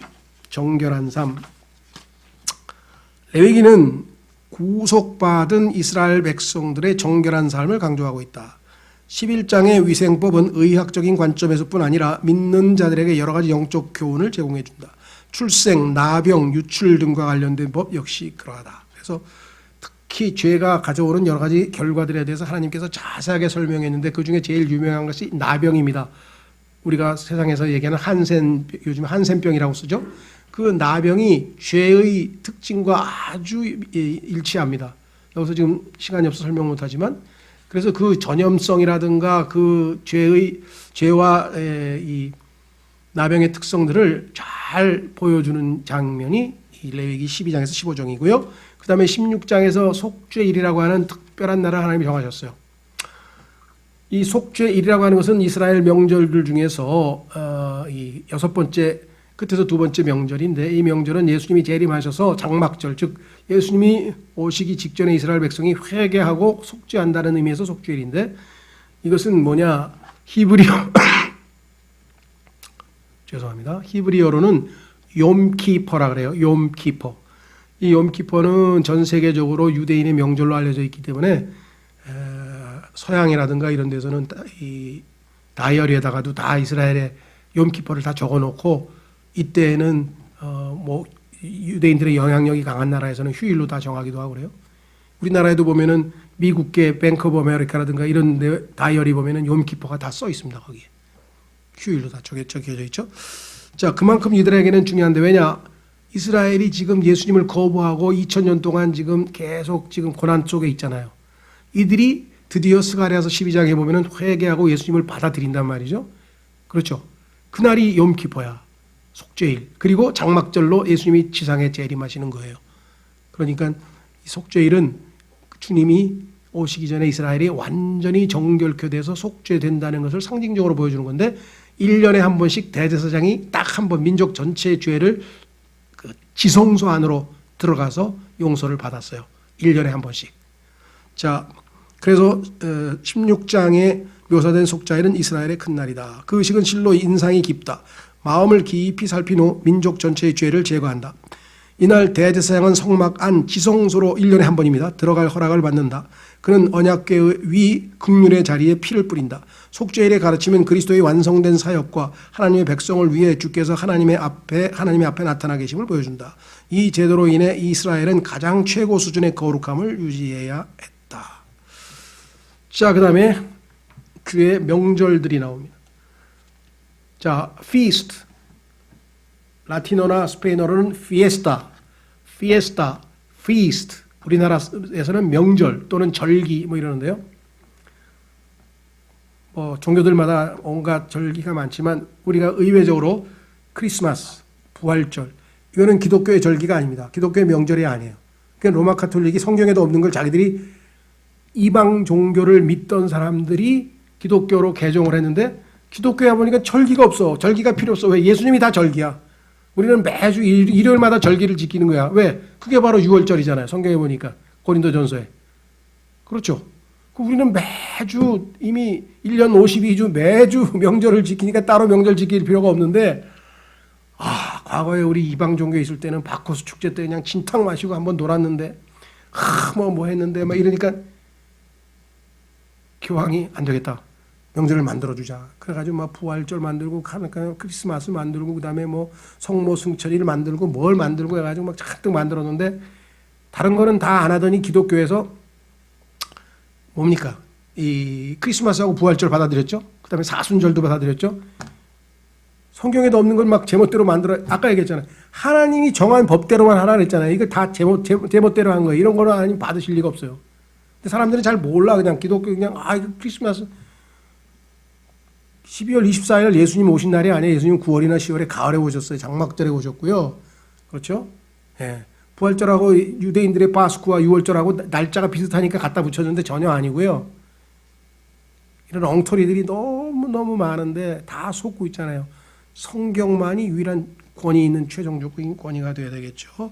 레위기는 구속받은 이스라엘 백성들의 정결한 삶을 강조하고 있다. 11장의 위생법은 의학적인 관점에서뿐 아니라 믿는 자들에게 여러 가지 영적 교훈을 제공해 준다. 출생, 나병, 유출 등과 관련된 법 역시 그러하다. 그래서 특히 죄가 가져오는 여러 가지 결과들에 대해서 하나님께서 자세하게 설명했는데 그중에 제일 유명한 것이 나병입니다. 우리가 세상에서 얘기하는 요즘 한센병이라고 쓰죠. 그 나병이 죄의 특징과 아주 일치합니다. 여기서 지금 시간이 없어서 설명 못하지만 그래서 그 전염성이라든가 그 죄와 이 나병의 특성들을 잘 보여주는 장면이 이 레위기 12장에서 15장이고요. 그 다음에 16장에서 속죄일이라고 하는 특별한 날을 하나님이 정하셨어요. 이 속죄일이라고 하는 것은 이스라엘 명절들 중에서 이 6번째 끝에서 2번째 명절인데 이 명절은 예수님이 재림하셔서 장막절, 즉 예수님이 오시기 직전에 이스라엘 백성이 회개하고 속죄한다는 의미에서 속죄일인데 이것은 뭐냐, 히브리어로는 욤키퍼라 그래요. 욤키퍼. 이 욤키퍼는 전 세계적으로 유대인의 명절로 알려져 있기 때문에 서양이라든가 이런 데서는 이 다이어리에다가도 다 이스라엘의 욤키퍼를 다 적어놓고 이때에는 뭐 유대인들의 영향력이 강한 나라에서는 휴일로 다 정하기도 하고 그래요. 우리나라에도 보면은 미국계 뱅크 오브 아메리카라든가 이런 데 다이어리 보면은 욤키퍼가 다 써 있습니다. 거기에. 휴일로 다 적혀져 있죠. 자, 그만큼 이들에게는 중요한데 왜냐? 이스라엘이 지금 예수님을 거부하고 2000년 동안 지금 계속 지금 고난 속에 있잖아요. 이들이 드디어 스가랴서 12장에 보면은 회개하고 예수님을 받아들인단 말이죠. 그렇죠. 그날이 욤키퍼야. 속죄일. 그리고 장막절로 예수님이 지상에 재림하시는 거예요. 그러니까 이 속죄일은 주님이 오시기 전에 이스라엘이 완전히 정결케 돼서 속죄된다는 것을 상징적으로 보여주는 건데 1년에 한 번씩 대제사장이 딱 한 번 민족 전체의 죄를 그 지성소 안으로 들어가서 용서를 받았어요. 1년에 한 번씩. 자, 그래서 16장에 묘사된 속죄일은 이스라엘의 큰 날이다. 그 의식은 실로 인상이 깊다. 마음을 깊이 살핀 후 민족 전체의 죄를 제거한다. 이날 대제사장은 성막 안 지성소로 1년에 한 번입니다. 들어갈 허락을 받는다. 그는 언약궤의 위 긍휼의 자리에 피를 뿌린다. 속죄일의 가르침은 그리스도의 완성된 사역과 하나님의 백성을 위해 주께서 하나님의 앞에 나타나 계심을 보여준다. 이 제도로 인해 이스라엘은 가장 최고 수준의 거룩함을 유지해야 했다. 자, 그 다음에 그의 명절들이 나옵니다. 자, feast. 라틴어나 스페인어로는 fiesta, feast. 우리나라에서는 명절 또는 절기 뭐 이러는데요. 종교들마다 온갖 절기가 많지만 우리가 의외적으로 크리스마스, 부활절 이거는 기독교의 절기가 아닙니다. 기독교의 명절이 아니에요. 그러니까 로마 카톨릭이 성경에도 없는 걸 자기들이 이방 종교를 믿던 사람들이 기독교로 개종을 했는데 기독교에 보니까 절기가 없어. 절기가 필요 없어. 왜? 예수님이 다 절기야. 우리는 매주 일요일마다 절기를 지키는 거야. 왜? 그게 바로 6월절이잖아요. 성경에 보니까 고린도전서에. 그렇죠. 우리는 매주 이미 1년 52주 매주 명절을 지키니까 따로 명절 지킬 필요가 없는데 과거에 우리 이방 종교에 있을 때는 바코스 축제 때 그냥 진탕 마시고 한번 놀았는데 뭐 했는데 막 이러니까 교황이 안 되겠다. 명절을 만들어주자. 그래가지고 막 부활절 만들고 크리스마스 만들고 그다음에 뭐 성모 승천일 만들고 뭘 만들고 해가지고 막 잔뜩 만들었는데 다른 거는 다 안 하더니 기독교에서 뭡니까? 이 크리스마스하고 부활절 받아들였죠. 그다음에 사순절도 받아들였죠. 성경에도 없는 걸 막 제멋대로 만들어. 아까 얘기했잖아요. 하나님이 정한 법대로만 하라 그랬잖아요. 이거 다 제멋대로 한 거예요. 이런 거는 하나님 받으실 리가 없어요. 근데 사람들은 잘 몰라. 그냥 기독교 그냥 이거 크리스마스 12월 24일 예수님 오신 날이 아니에요. 예수님 9월이나 10월에 가을에 오셨어요. 장막절에 오셨고요. 그렇죠? 예. 부활절하고 유대인들의 파스쿠와 유월절하고 날짜가 비슷하니까 갖다 붙였는데 전혀 아니고요. 이런 엉터리들이 너무너무 많은데 다 속고 있잖아요. 성경만이 유일한 권위 있는 최종적인 권위가 되어야 되겠죠.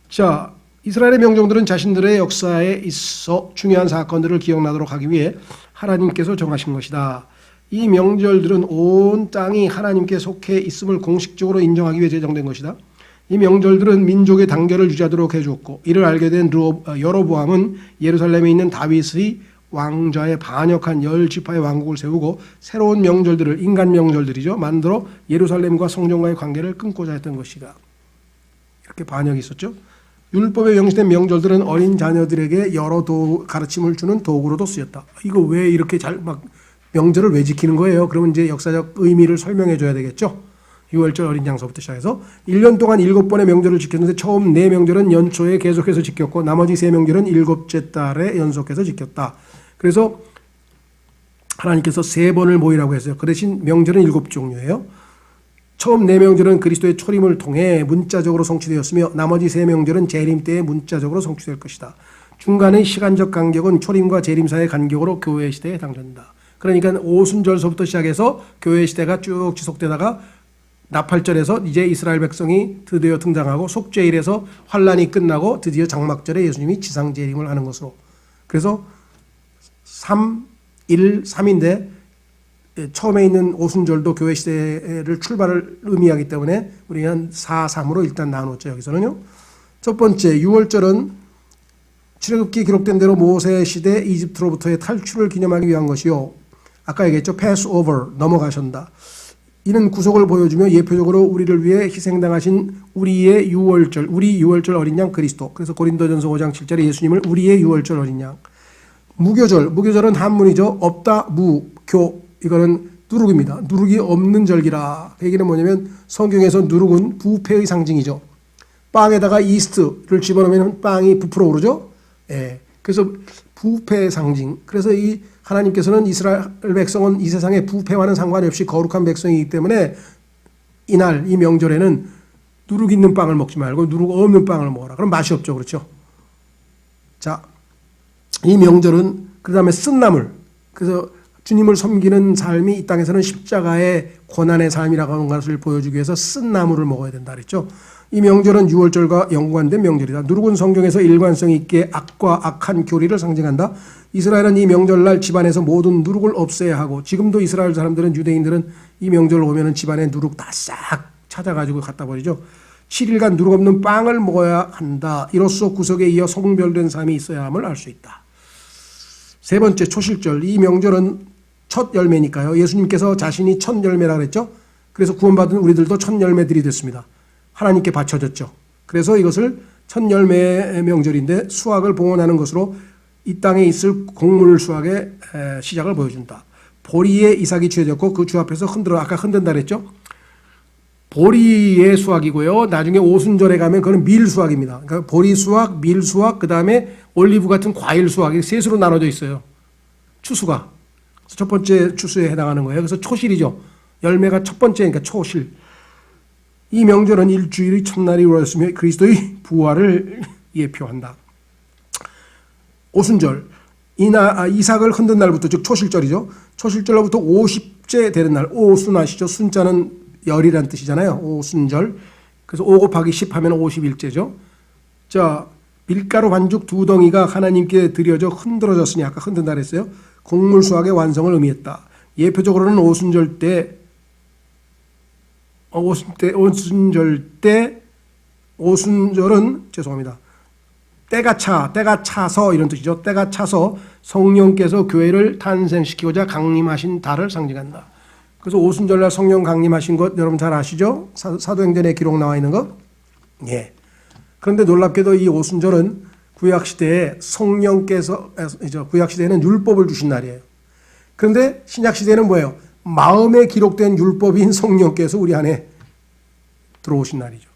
자, 이스라엘의 명종들은 자신들의 역사에 있어 중요한 사건들을 기억나도록 하기 위해 하나님께서 정하신 것이다. 이 명절들은 온 땅이 하나님께 속해 있음을 공식적으로 인정하기 위해 제정된 것이다. 이 명절들은 민족의 단결을 유지하도록 해주었고, 이를 알게 된 여로보암은 예루살렘에 있는 다윗의 왕좌에 반역한 10지파의 왕국을 세우고 새로운 명절들을, 인간 명절들이죠, 만들어 예루살렘과 성전과의 관계를 끊고자 했던 것이다. 이렇게 반역이 있었죠. 율법에 명시된 명절들은 어린 자녀들에게 여러 가르침을 주는 도구로도 쓰였다. 이거 왜 이렇게 명절을 왜 지키는 거예요? 그러면 이제 역사적 의미를 설명해 줘야 되겠죠. 6월절 어린 양서부터 시작해서 1년 동안 7번의 명절을 지켰는데 처음 4명절은 연초에 계속해서 지켰고 나머지 3명절은 7째 달에 연속해서 지켰다. 그래서 하나님께서 3번을 모이라고 했어요. 그 대신 명절은 7종류예요. 처음 4명절은 그리스도의 초림을 통해 문자적으로 성취되었으며 나머지 3명절은 재림 때에 문자적으로 성취될 것이다. 중간의 시간적 간격은 초림과 재림 사이의 간격으로 교회 시대에 해당된다. 그러니까 오순절서부터 시작해서 교회 시대가 쭉 지속되다가 나팔절에서 이제 이스라엘 백성이 드디어 등장하고 속죄일에서 환란이 끝나고 드디어 장막절에 예수님이 지상재림을 하는 것으로. 그래서 3, 1, 3인데 처음에 있는 오순절도 교회 시대를 출발을 의미하기 때문에 우리는 4, 3으로 일단 나눴죠. 여기서는요. 첫 번째 6월절은 출애굽기 기록된 대로 모세 시대 이집트로부터의 탈출을 기념하기 위한 것이요. 아까 얘기했죠. 패스오버, 넘어가신다. 이는 구속을 보여주며 예표적으로 우리를 위해 희생당하신 우리의 유월절, 우리 유월절 어린 양 그리스도. 그래서 고린도전서 5장 7절에 예수님을 우리의 유월절 어린 양. 무교절은 한문이죠. 없다, 교. 이거는 누룩입니다. 누룩이 없는 절기라. 그 얘기는 뭐냐면 성경에서 누룩은 부패의 상징이죠. 빵에다가 이스트를 집어넣으면 빵이 부풀어 오르죠. 예. 그래서 부패의 상징. 그래서 이 하나님께서는 이스라엘 백성은 이 세상에 부패와는 상관이 없이 거룩한 백성이기 때문에 이날 이 명절에는 누룩 있는 빵을 먹지 말고 누룩 없는 빵을 먹어라. 그럼 맛이 없죠. 그렇죠? 자, 이 명절은 그다음에 쓴 나물. 그래서 주님을 섬기는 삶이 이 땅에서는 십자가의 고난의 삶이라고 하는 것을 보여주기 위해서 쓴 나물을 먹어야 된다 그랬죠. 이 명절은 유월절과 연관된 명절이다. 누룩은 성경에서 일관성 있게 악과 악한 교리를 상징한다. 이스라엘은 이 명절날 집안에서 모든 누룩을 없애야 하고 지금도 이스라엘 사람들은 유대인들은 이 명절을 오면 집안에 누룩 다 싹 찾아가지고 갖다 버리죠. 7일간 누룩 없는 빵을 먹어야 한다. 이로써 구속에 이어 성별된 삶이 있어야 함을 알 수 있다. 세 번째 초실절. 이 명절은 첫 열매니까요. 예수님께서 자신이 첫 열매라고 그랬죠. 그래서 구원받은 우리들도 첫 열매들이 됐습니다. 하나님께 바쳐졌죠. 그래서 이것을 첫 열매의 명절인데 수확을 봉헌하는 것으로 이 땅에 있을 곡물 수확의 시작을 보여준다. 보리에 이삭이 취해졌고 그 주 앞에서 아까 흔든다 그랬죠. 보리의 수확이고요. 나중에 오순절에 가면 그건 밀 수확입니다. 그러니까 보리 수확, 밀 수확, 그 다음에 올리브 같은 과일 수확이 셋으로 나눠져 있어요. 추수가. 첫 번째 추수에 해당하는 거예요. 그래서 초실이죠. 열매가 첫 번째니까 초실. 이 명절은 일주일의 첫날이 이루어졌으며 그리스도의 부활을 예표한다. 오순절, 이삭을 흔든 날부터 즉 초실절이죠. 초실절로부터 50째 되는 날, 오순 아시죠? 순자는 열이란 뜻이잖아요. 오순절. 그래서 5 곱하기 10 하면 51제죠. 자, 밀가루 반죽 2덩이가 하나님께 드려져 흔들어졌으니 아까 흔든다 그랬어요. 곡물 수확의 완성을 의미했다. 예표적으로는 오순절 때 오순절은 죄송합니다. 때가 차서 이런 뜻이죠. 때가 차서 성령께서 교회를 탄생시키고자 강림하신 달을 상징한다. 그래서 오순절날 성령 강림하신 것 여러분 잘 아시죠? 사도행전에 기록 나와 있는 것. 예. 그런데 놀랍게도 이 오순절은 구약시대에 성령께서 구약시대에는 율법을 주신 날이에요. 그런데 신약시대에는 뭐예요? 마음에 기록된 율법인 성령께서 우리 안에 들어오신 날이죠.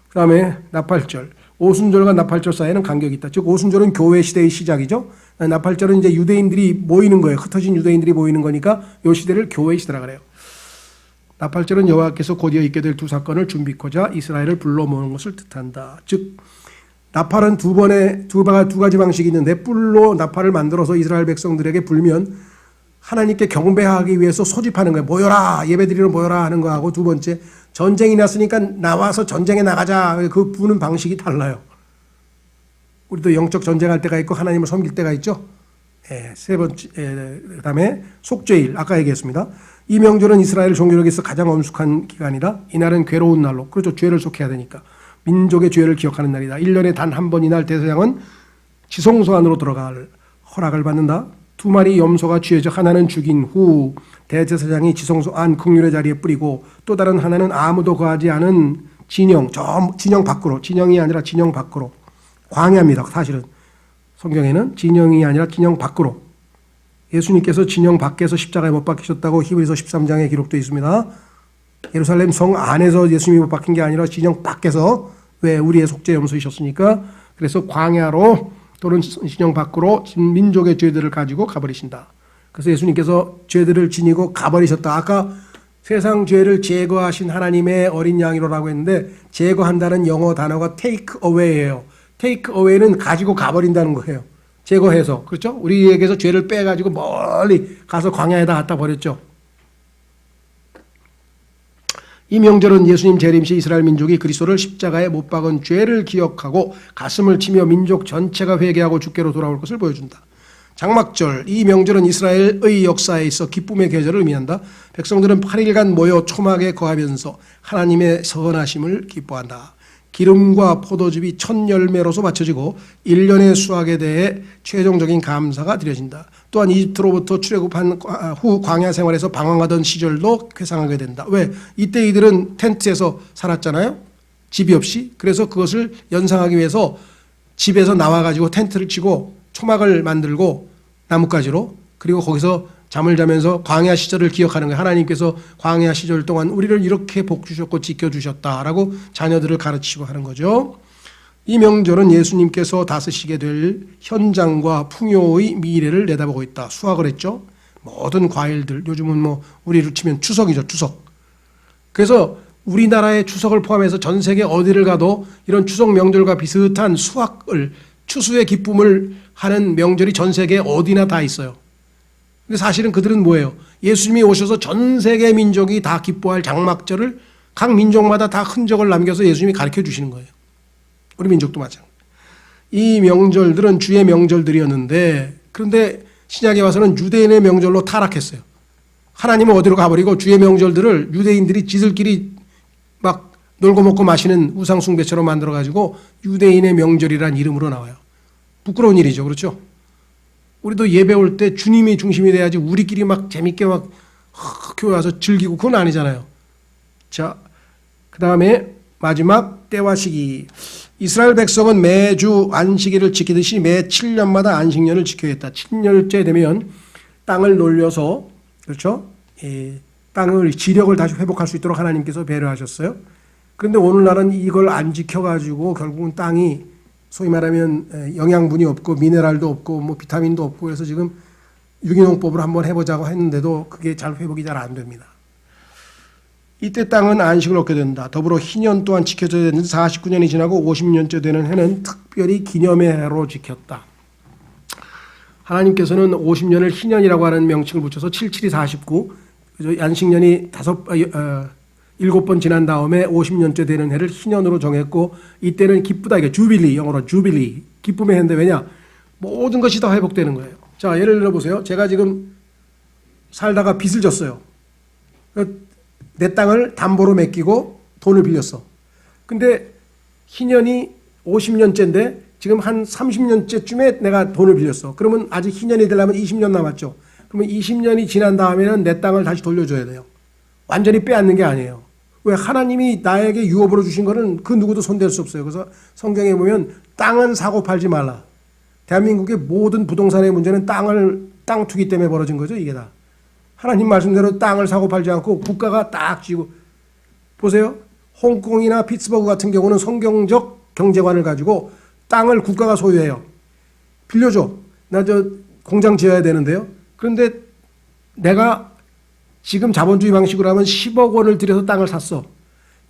그 다음에 나팔절. 오순절과 나팔절 사이에는 간격이 있다. 즉 오순절은 교회 시대의 시작이죠. 나팔절은 이제 유대인들이 모이는 거예요. 흩어진 유대인들이 모이는 거니까 이 시대를 교회의 시대라 그래요. 나팔절은 여호와께서 곧이어 있게 될 두 사건을 준비코자 이스라엘을 불러 모으는 것을 뜻한다. 즉 나팔은 두 가지 방식이 있는데, 뿔로 나팔을 만들어서 이스라엘 백성들에게 불면 하나님께 경배하기 위해서 소집하는 거예요. 모여라, 예배드리러 모여라 하는 거하고, 두 번째 전쟁이 났으니까 나와서 전쟁에 나가자, 그 부는 방식이 달라요. 우리도 영적 전쟁할 때가 있고 하나님을 섬길 때가 있죠. 세 번째, 그다음에 속죄일, 아까 얘기했습니다. 이 명절은 이스라엘 종교력에서 가장 엄숙한 기간이다. 이날은 괴로운 날로, 그렇죠, 죄를 속해야 되니까 민족의 죄를 기억하는 날이다. 1년에 단 한 번 이날 대제사장은 지성소 안으로 들어갈 허락을 받는다. 두 마리 염소가 쥐어져 하나는 죽인 후 대제사장이 지성소 안 극률의 자리에 뿌리고, 또 다른 하나는 아무도 거하지 않은 진영, 저 진영 밖으로, 진영이 아니라 진영 밖으로, 광야입니다. 사실은 성경에는 진영이 아니라 진영 밖으로, 예수님께서 진영 밖에서 십자가에 못 박히셨다고 히브리서 13장에 기록되어 있습니다. 예루살렘 성 안에서 예수님이 못 박힌 게 아니라 진영 밖에서, 왜? 우리의 속죄 염소이셨으니까. 그래서 광야로 또는 진영 밖으로 민족의 죄들을 가지고 가버리신다. 그래서 예수님께서 죄들을 지니고 가버리셨다. 아까 세상 죄를 제거하신 하나님의 어린 양이로라고 했는데, 제거한다는 영어 단어가 take away예요. take away는 가지고 가버린다는 거예요. 제거해서, 그렇죠? 우리에게서 죄를 빼가지고 멀리 가서 광야에다 갖다 버렸죠. 이 명절은 예수님 재림 시 이스라엘 민족이 그리스도를 십자가에 못 박은 죄를 기억하고 가슴을 치며 민족 전체가 회개하고 주께로 돌아올 것을 보여준다. 장막절, 이 명절은 이스라엘의 역사에 있어 기쁨의 계절을 의미한다. 백성들은 8일간 모여 초막에 거하면서 하나님의 선하심을 기뻐한다. 기름과 포도즙이 첫 열매로서 바쳐지고 1년의 수확에 대해 최종적인 감사가 드려진다. 또한 이집트로부터 출애굽한 후 광야 생활에서 방황하던 시절도 회상하게 된다. 왜? 이때 이들은 텐트에서 살았잖아요. 집이 없이. 그래서 그것을 연상하기 위해서 집에서 나와가지고 텐트를 치고 초막을 만들고 나뭇가지로, 그리고 거기서 잠을 자면서 광야 시절을 기억하는 거예요. 하나님께서 광야 시절 동안 우리를 이렇게 복 주셨고 지켜주셨다라고 자녀들을 가르치고 하는 거죠. 이 명절은 예수님께서 다스리시게 될 현장과 풍요의 미래를 내다보고 있다. 수확을 했죠. 모든 과일들, 요즘은 뭐 우리로 치면 추석이죠. 추석. 그래서 우리나라의 추석을 포함해서 전 세계 어디를 가도 이런 추석 명절과 비슷한 수확을, 추수의 기쁨을 하는 명절이 전 세계 어디나 다 있어요. 근데 사실은 그들은 뭐예요? 예수님이 오셔서 전 세계 민족이 다 기뻐할 장막절을 각 민족마다 다 흔적을 남겨서 예수님이 가르쳐 주시는 거예요. 우리 민족도 마찬가지. 이 명절들은 주의 명절들이었는데, 그런데 신약에 와서는 유대인의 명절로 타락했어요. 하나님은 어디로 가버리고 주의 명절들을 유대인들이 지들끼리 막 놀고 먹고 마시는 우상숭배처럼 만들어가지고 유대인의 명절이란 이름으로 나와요. 부끄러운 일이죠. 그렇죠? 우리도 예배 올 때 주님이 중심이 돼야지 우리끼리 막 재밌게 막 교회 와서 즐기고, 그건 아니잖아요. 자, 그 다음에 마지막 때와 시기. 이스라엘 백성은 매주 안식일을 지키듯이 매 7년마다 안식년을 지켜야 했다. 7년째 되면 땅을 놀려서, 그렇죠? 땅을, 지력을 다시 회복할 수 있도록 하나님께서 배려하셨어요. 그런데 오늘날은 이걸 안 지켜가지고 결국은 땅이 소위 말하면 영양분이 없고 미네랄도 없고 뭐 비타민도 없고, 그래서 지금 유기농법으로 한번 해보자고 했는데도 그게 잘 회복이 잘 안 됩니다. 이때 땅은 안식을 얻게 된다. 더불어 희년 또한 지켜져야 되는데 49년이 지나고 50년째 되는 해는 특별히 기념의 해로 지켰다. 하나님께서는 50년을 희년이라고 하는 명칭을 붙여서 77이 49, 안식년이 7번 지난 다음에 50년째 되는 해를 희년으로 정했고, 이때는 기쁘다, 이게 주빌리, 영어로 주빌리, 기쁨의 해인데, 왜냐? 모든 것이 다 회복되는 거예요. 자, 예를 들어보세요. 제가 지금 살다가 빚을 졌어요. 내 땅을 담보로 맡기고 돈을 빌렸어. 근데 희년이 50년째인데 지금 한 30년째쯤에 내가 돈을 빌렸어. 그러면 아직 희년이 되려면 20년 남았죠. 그러면 20년이 지난 다음에는 내 땅을 다시 돌려줘야 돼요. 완전히 빼앗는 게 아니에요. 왜? 하나님이 나에게 유업으로 주신 거는 그 누구도 손댈 수 없어요. 그래서 성경에 보면 땅은 사고 팔지 말라. 대한민국의 모든 부동산의 문제는 땅 투기 때문에 벌어진 거죠. 이게 다. 하나님 말씀대로 땅을 사고 팔지 않고 국가가 딱 쥐고 보세요. 홍콩이나 피츠버그 같은 경우는 성경적 경제관을 가지고 땅을 국가가 소유해요. 빌려줘. 나 저 공장 지어야 되는데요. 그런데 내가 지금 자본주의 방식으로 하면 10억 원을 들여서 땅을 샀어.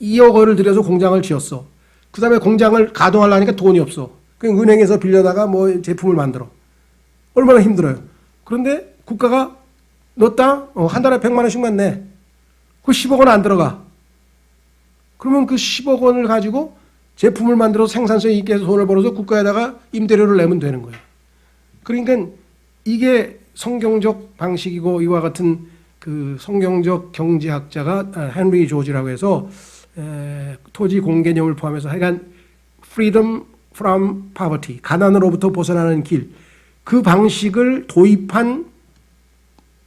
2억 원을 들여서 공장을 지었어. 그 다음에 공장을 가동하려니까 돈이 없어. 그냥 은행에서 빌려다가 뭐 제품을 만들어. 얼마나 힘들어요. 그런데 국가가 너 땅 한 달에 100만 원씩만 내. 그 10억 원 안 들어가. 그러면 그 10억 원을 가지고 제품을 만들어서 생산성 있게 해서 돈을 벌어서 국가에다가 임대료를 내면 되는 거예요. 그러니까 이게 성경적 방식이고 이와 같은 그 성경적 경제학자가 헨리 조지라고 해서 토지 공개념을 포함해서 하여간 freedom from poverty, 가난으로부터 벗어나는 길, 그 방식을 도입한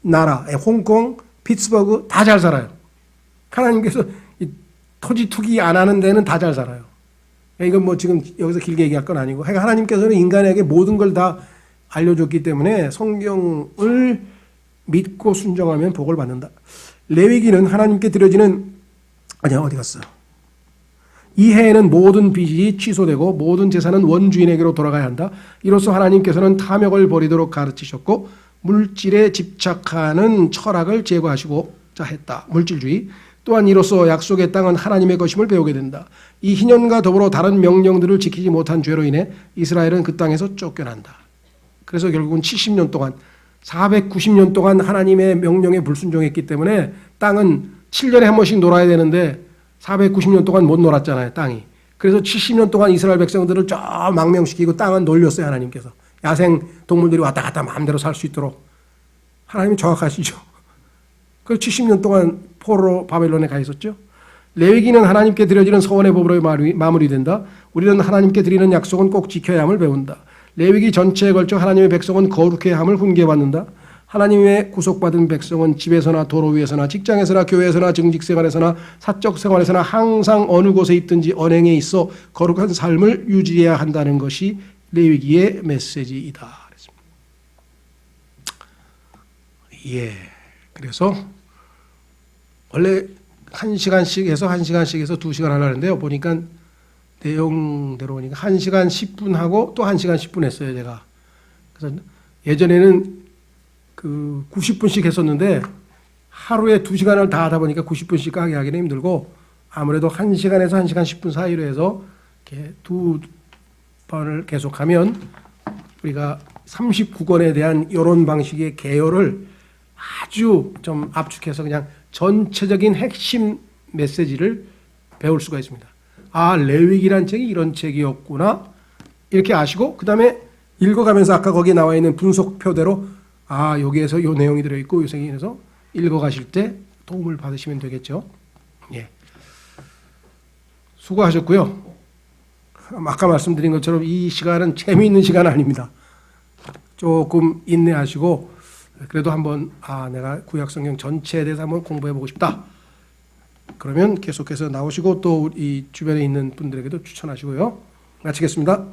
나라, 홍콩, 피츠버그 다 잘 살아요. 하나님께서 토지 투기 안 하는 데는 다 잘 살아요. 이건 뭐 지금 여기서 길게 얘기할 건 아니고 하나님께서는 인간에게 모든 걸 다 알려줬기 때문에 성경을 믿고 순종하면 복을 받는다. 레위기는 하나님께 드려지는 어디 갔어? 이 해에는 모든 빚이 취소되고 모든 재산은 원주인에게로 돌아가야 한다. 이로써 하나님께서는 탐욕을 버리도록 가르치셨고 물질에 집착하는 철학을 제거하시고자 했다. 물질주의. 또한 이로써 약속의 땅은 하나님의 것임을 배우게 된다. 이 희년과 더불어 다른 명령들을 지키지 못한 죄로 인해 이스라엘은 그 땅에서 쫓겨난다. 그래서 결국은 70년 동안 490년 동안 하나님의 명령에 불순종했기 때문에 땅은 7년에 한 번씩 놀아야 되는데 490년 동안 못 놀았잖아요, 땅이. 그래서 70년 동안 이스라엘 백성들을 저 망명시키고 땅은 놀렸어요, 하나님께서. 야생 동물들이 왔다 갔다 마음대로 살 수 있도록. 하나님이 정확하시죠. 그래서 70년 동안 포로 바벨론에 가 있었죠. 레위기는 하나님께 드려지는 서원의 법으로 마무리된다. 우리는 하나님께 드리는 약속은 꼭 지켜야 함을 배운다. 레위기 전체에 걸쳐 하나님의 백성은 거룩해야 함을 훈계받는다. 하나님의 구속받은 백성은 집에서나 도로 위에서나 직장에서나 교회에서나 정직생활에서나 사적생활에서나 항상 어느 곳에 있든지 언행에 있어 거룩한 삶을 유지해야 한다는 것이 레위기의 메시지이다. 예. 그래서 원래 1시간씩 해서 1시간씩 해서 2시간 하려는데요. 보니까 내용대로 보니까 1시간 10분 하고 또 1시간 10분 했어요, 제가. 그래서 예전에는 그 90분씩 했었는데 하루에 2시간을 다 하다 보니까 90분씩 까게 하기는 힘들고 아무래도 1시간에서 1시간 10분 사이로 해서 이렇게 두 번을 계속하면 우리가 39권에 대한 이런 방식의 개요를 아주 좀 압축해서 그냥 전체적인 핵심 메시지를 배울 수가 있습니다. 아, 레위기란 책이 이런 책이었구나 이렇게 아시고 그 다음에 읽어가면서 아까 거기에 나와 있는 분석표대로 아, 여기에서 이 내용이 들어있고 이 생에서 읽어가실 때 도움을 받으시면 되겠죠. 예. 수고하셨고요. 아까 말씀드린 것처럼 이 시간은 재미있는 시간 아닙니다. 조금 인내하시고 그래도 한번 내가 구약성경 전체에 대해서 한번 공부해보고 싶다. 그러면 계속해서 나오시고 또 이 주변에 있는 분들에게도 추천하시고요. 마치겠습니다.